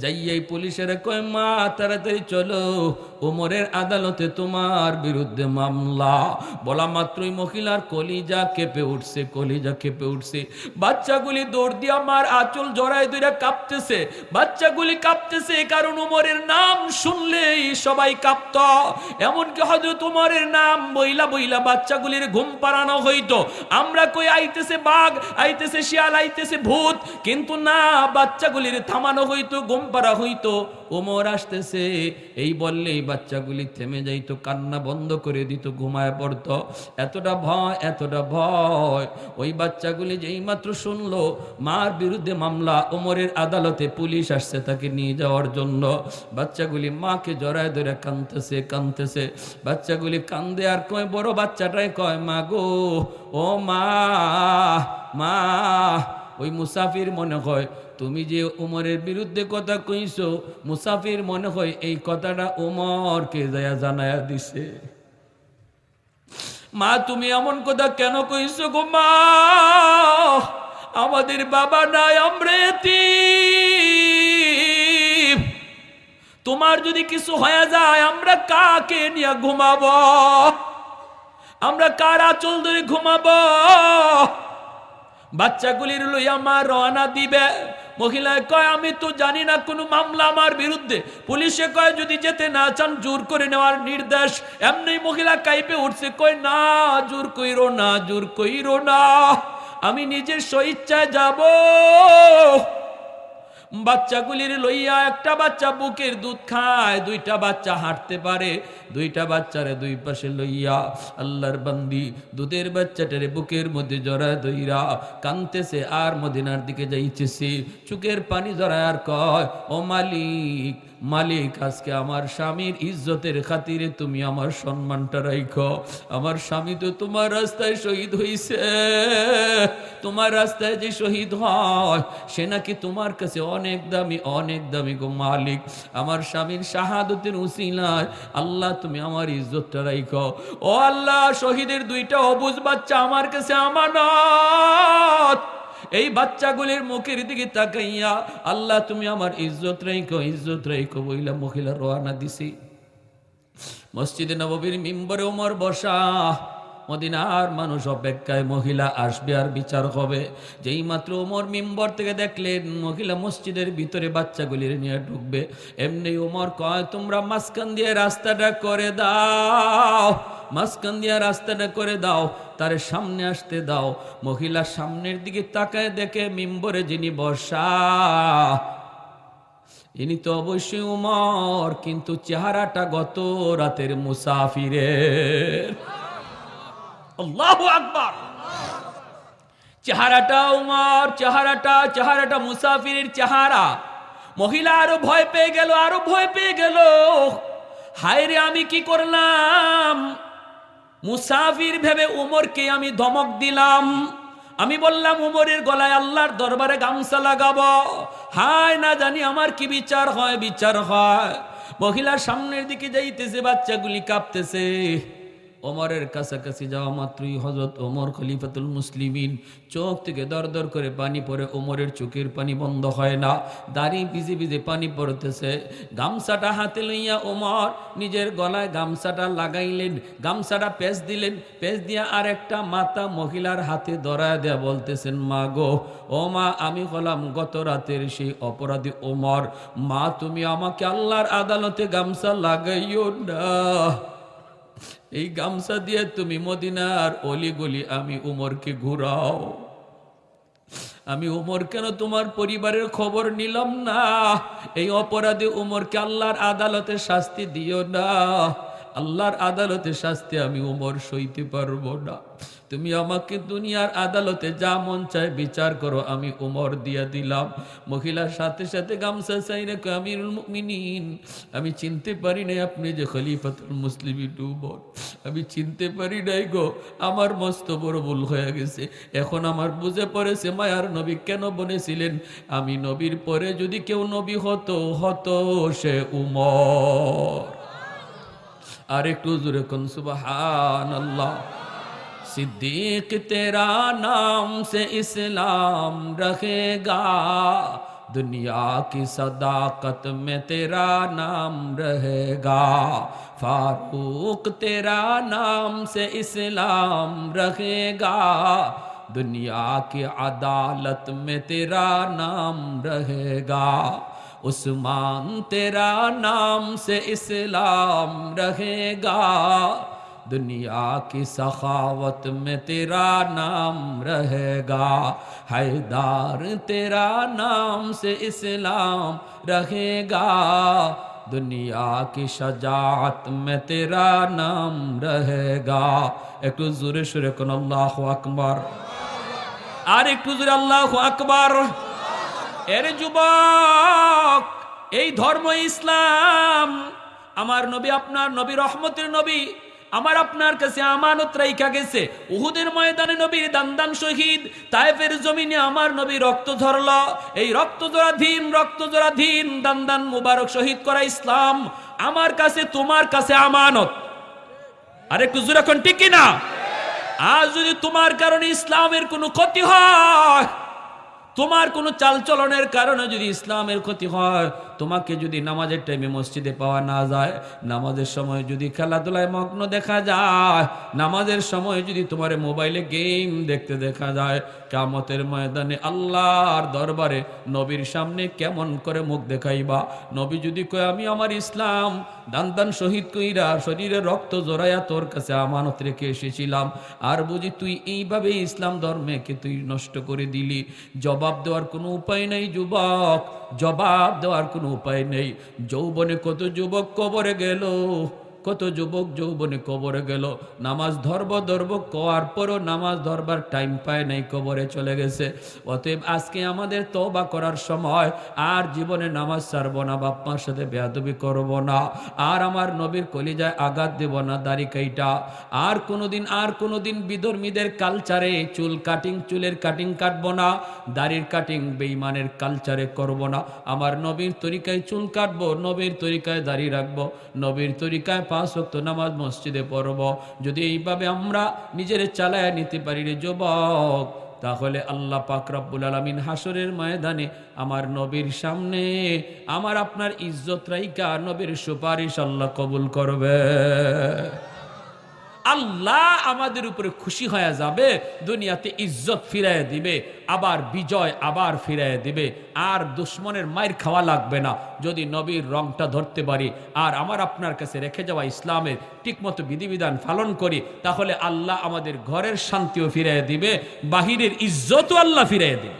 যাইয়াই পুলিশের কয়, মা তাড়াতাড়ি চলো, ওমরের আদালতে তোমার বিরুদ্ধে মামলা। বলা মাত্রই মহিলার কলিজা কেঁপে উঠছে, কলিজা কেঁপে উঠছে। বাচ্চাগুলি দৌড় দিয়ে আমার আঁচল জড়ায় ধরে কাঁপতেছে, বাচ্চাগুলি কাঁপতেছে, কারণ ওমরের নাম শুনলেই সবাই কাঁপত। এমনকি হযরত ওমরের নাম বইলা বইলা বাচ্চাগুলির ঘুম পাড়ানো হইতো। আমরা কই আইতেছে বাঘ, আইতেছে শিয়াল, আইতেছে ভূত, কিন্তু না, বাচ্চাগুলির থামানো হইতো, ঘুম পাড়া হইতো। ওমর আসতেছে এই বললেই বাচ্চাগুলি থেমে যাইতো, কান্না বন্ধ করে দিত, ঘুমায় পড়তো। এতটা ভয়, এতটা ভয়। ওই বাচ্চাগুলি যেই মাত্র শুনলো মার বিরুদ্ধে মামলা, ওমরের আদালতে পুলিশ আসছে তাকে নিয়ে যাওয়ার জন্য, বাচ্চাগুলি মাকে জড়ায় ধরে কাঁদতেছে, কাঁদতেছে। বাচ্চাগুলি কান্দে আর কয়, বড় বাচ্চাটাই কয়, মা গো, ও মা, মা। ওই মুসাফির মনে হয় তুমি যে ওমরের বিরুদ্ধে কথা কইছো, মুসাফির মনে হয় এই কথাটা ওমরকে যায়া জানায়া দিছে। মা তুমি এমন কথা কেন কইছো গো মা? আমাদের বাবা নাই, আমরা এতিম। তোমার যদি কিছু হয়ে যায় আমরা কাকে নিয়ে ঘুমাবো? আমরা কার আঁচল ধরে ঘুমাবো? বাচ্চাগুলির লইয়া মা রওনা দিবে। মহিলায় কয়, আমি তো জানি না কোনো মামলা আমার বিরুদ্ধে। পুলিশে কয়, যদি যেতে না চান জোর করে নেওয়ার নির্দেশ। এমনি মহিলা কাইপে উঠছে, কয়, না, জোর কইরো না, জোর কইরো না, আমি নিজের স্বেচ্ছায় যাব। বাচ্চাগুলির লইয়া, একটা বাচ্চা বুকের দুধ খায়, 2টা বাচ্চা হাঁটতে পারে, 2টা বাচ্চারে 2 পাশে লইয়া আল্লাহর বান্দি দুধের বাচ্চাটারে বুকের মধ্যে জড়ায় ধইরা কাঁদতেছে আর মদিনার দিকে যাইতেছে। চোখের পানি জড়ায় আর কয়, ও মালিক, মালিক, আজকে আমার স্বামীর ইজ্জতের খাতিরে তুমি আমার সম্মানটা রাখো। আমার স্বামী তো তোমার রাস্তায় শহীদ হইছে, তোমার রাস্তায় যে শহীদ হয় সে নাকি তোমার কাছে অনেক দামি, অনেক দামি গো মালিক। আমার স্বামীর শাহাদতের উসিলায় আল্লাহ তুমি আমার ইজ্জতটা রাখো। ও আল্লাহ, শহীদের 2টা অবুঝ বাচ্চা আমার কাছে আমানত। এই বাচ্চাগুলির মুখের দিকে তাকাইয়া আল্লাহ তুমি আমার ইজ্জত রাখো, ইজ্জত রাখো বইলা মহিলা রওনা দিছি। মসজিদে নববীর মিম্বরে ওমর বসা, মদিনার মানুষ অপেক্ষায়, মহিলা আসবে আর বিচার হবে। যেই মাত্র ওমর মিম্বর থেকে দেখলেন মহিলা মসজিদের ভিতরে বাচ্চাগুলির নিয়ে ঢুকবে, এমনি ওমর কয়, তোমরা মাঝখান দিয়ে রাস্তাটা করে দাও, মাঝখান দিয়ে রাস্তাটা করে দাও, তার সামনে আসতে দাও। মহিলা সামনের দিকে তাকায় দেখে মিম্বরে যিনি বসা ইনি তো অবশ্যই ওমর, কিন্তু চেহারাটা গত রাতের মুসাফিরের। আল্লাহু আকবার। চেহারাটা উমর, চেহারাটা মুসাফিরের চেহারা। মহিলা আরো ভয় পেয়ে গেল, আরো ভয় পেয়ে গেল। হায় রে, আমি কি করলাম? মুসাফির ভেবে উমরকে আমি ধমক দিলাম। আমি বললাম উমরের গলায় আল্লাহর দরবারে গামছা লাগাবো। হায়, না জানি আমার কি বিচার হয়, বিচার হয়। মহিলা সামনের দিকে যাইতেছে, বাচ্চাগুলি কাঁপতেছে। ওমরের কাছাকাছি যাওয়া মাত্রই হযরত ওমর খলিফাতুল মুসলিমিন চোখ থেকে দর দর করে পানি পড়ে। ওমরের চোখের পানি বন্ধ হয় না, দাড়ি ভিজে ভিজে পানি পড়তেছে। গামছাটা হাতে লইয়া ওমর নিজের গলায় গামছাটা লাগাইলেন, গামছাটা পেঁচ দিলেন, পেঁচ দিয়া আর একটা মাথা মহিলার হাতে ধরায় দেয়া বলতেছেন, মা গো, ও মা, আমি হলাম গত রাতের সেই অপরাধী ওমর। মা, তুমি আমাকে আল্লাহর আদালতে গামছা লাগাইও না। এই গামছা দিয়ে তুমি মদিনার অলিগলি আমি উমরকে ঘুরাও। আমি উমর কেন তোমার পরিবারের খবর নিলাম না? এই অপরাধে উমরকে আল্লাহর আদালতে শাস্তি দিও না। আল্লাহর আদালতে শাস্তি আমি উমর সইতে পারবো না। তুমি আমাকে দুনিয়ার আদালতে যা মন চায় বিচার করো, আমি উমর দিয়া দিলাম। মহিলার সাথে সাথে গামছা চাইলে আমিরুল মুমিনিন, আমি চিনতে পারি নাই আপনি যে খলিফাতুল মুসলিমিন উমর। আমি চিনতে পারি নাই গো, আমার মস্ত বড় ভুল হয়ে গেছে। এখন আমার বুঝে পড়েছে মায়ার নবী কেন বলেছিলেন, আমি নবীর পরে যদি কেউ নবী হতো, হতো সে উমর। আর একটু জোরে কোন সুবহানাল্লাহ। सिद्दीक तेरा नाम से इस्लाम रहेगा, दुनिया की सदाकत में तेरा नाम रहेगा। फारूक तेरा नाम से इस्लाम रहेगा, दुनिया की अदालत में तेरा नाम रहेगा। उस्मान तेरा नाम से इस्लाम रहेगा, दुनिया की सखावत में तेरा नाम रहेगा। हैदार तेरा नाम से इस्लाम रहेगा, दुनिया की शजाअत में तेरा नाम रहेगा। একটু জোরে সুরে কোন আল্লাহু আকবার, আর একটু জোরে আল্লাহু আকবার। এর যুবক, এই ধর্ম ইসলাম, আমার নবী আপনার নবী, রহমতের নবী, আমার আপনার কাছে আমানত রাইখা গেছে। উহুদের ময়দানে নবীর দান শহীদ, তায়েফের জমিনে আমার নবী রক্ত ঝরল। এই রক্তজরাধীন দান মুবারক শহীদ করা ইসলাম আমার কাছে, তোমার কাছে আমানত। আর একটু জোরে কোন ঠিক কিনা? আজ যদি তোমার কারণে ইসলামের কোনো ক্ষতি হয়, তোমার কোনো চালচলনের কারণে যদি ইসলামের ক্ষতি হয়, তোমাকে যদি নামাজের টাইমে মসজিদে পাওয়া না যায়, নামাজের সময় যদি খেলাধুলায় মগ্ন দেখা যায়, নামাজের সময় যদি তোমার মোবাইলে গেম দেখতে দেখা যায়, কিয়ামতের ময়দানে আল্লাহর দরবারে নবীর সামনে কেমন করে মুখ দেখাইবা? নবী যদি কয় আমি আমার ইসলাম দান শহীদ কইরা শরীরে রক্ত জড়াইয়া তোর কাছে আমানত রেখে এসেছিলাম, আর বুঝি তুই এইভাবে ইসলাম ধর্মকে তুই নষ্ট করে দিলি, জবাব দেওয়ার কোনো উপায় নেই যুবক, জবাব দেওয়ার কোনো উপায় নেই। যৌবনে কত যুবক কবরে গেল, কত যুবক যৌবনে কবরে গেল, নামাজ ধরব কোয়ার পরও নামাজ ধরবার টাইম পায় নাই, কবরে চলে গেছে। অতএব আজকে আমাদের তওবা করার সময়, আর জীবনে নামাজ ছাড়ব না, বাপ্পার সাথে বেয়াদবি করব না, আর আমার নবীর কলিজায় আঘাত দেব না দাড়ি কাইটা, আর কোনোদিন বিধর্মীদের কালচারে চুলের কাটিং কাটব না, দাড়ির কাটিং বেঈমানের কালচারে করব না। আমার নবীর তরিকায় চুল কাটবো, নবীর তরিকায় দাড়ি রাখবো, নবীর তরিকায় 5 ওয়াক্ত নামাজ মসজিদে পড়ব। যদি এইভাবে আমরা নিজের চালায় নিতে পারি রে যুবক, তাহলে আল্লাহ পাক রব্বুল আলামিন হাসরের ময়দানে আমার নবীর সামনে আমার আপনার ইজ্জত রাইখা নবীর সুপারিশ আল্লাহ কবুল করবে। আল্লাহ আমাদের উপরে খুশি হয়ে যাবে, দুনিয়াতে ইজ্জত ফিরাইয়া দিবে, আবার বিজয় আবার ফিরাইয়া দিবে, আর দুশ্মনের মায়ের খাওয়া লাগবে না যদি নবীর রংটা ধরতে পারি, আর আমার আপনার কাছে রেখে যাওয়া ইসলামের ঠিকমতো বিধিবিধান পালন করি, তাহলে আল্লাহ আমাদের ঘরের শান্তিও ফিরাইয়া দিবে, বাহিরের ইজ্জতও আল্লাহ ফিরাইয়া দিবে।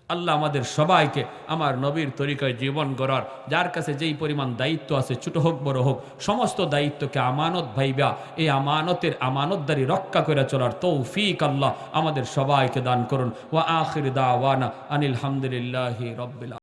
আল্লাহ আমাদের সবাইকে আমার নবীর তরিকায় জীবন গড়ার, যার কাছে যেই পরিমাণ দায়িত্ব আছে, ছোট হোক বড় হোক, সমস্ত দায়িত্বকে আমানত ভাইবা এই আমানতের আমানতদারি রক্ষা করে চলার তৌফিক আল্লাহ আমাদের সবাইকে দান করুন। ওয়া আখির দাওয়ানা আনিল হামদুলিল্লাহি রাব্বিল